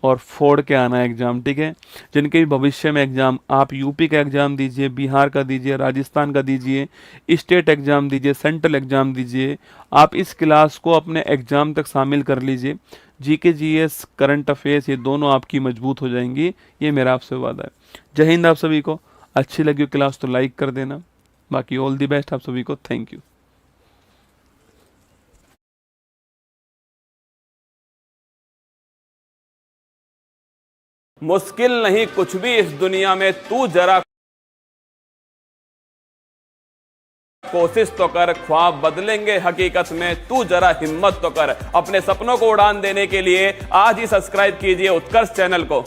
और फोड़ के आना है एग्जाम, ठीक है। जिनके भी भविष्य में एग्जाम, आप यूपी का एग्जाम दीजिए, बिहार का दीजिए, राजस्थान का दीजिए, स्टेट एग्जाम दीजिए, सेंट्रल एग्जाम दीजिए, आप इस क्लास को अपने एग्जाम तक शामिल कर लीजिए। जीके जीएस करंट अफेयर्स ये दोनों आपकी मजबूत हो जाएंगी, ये मेरा आपसे वादा है। जय हिंद आप सभी को। अच्छी लगी क्लास तो लाइक कर देना। बाकी ऑल द बेस्ट आप सभी को। Thank you. मुश्किल नहीं कुछ भी इस दुनिया में, तू जरा कोशिश तो कर, ख्वाब बदलेंगे हकीकत में, तू जरा हिम्मत तो कर। अपने सपनों को उड़ान देने के लिए आज ही सब्सक्राइब कीजिए उत्कर्ष चैनल को।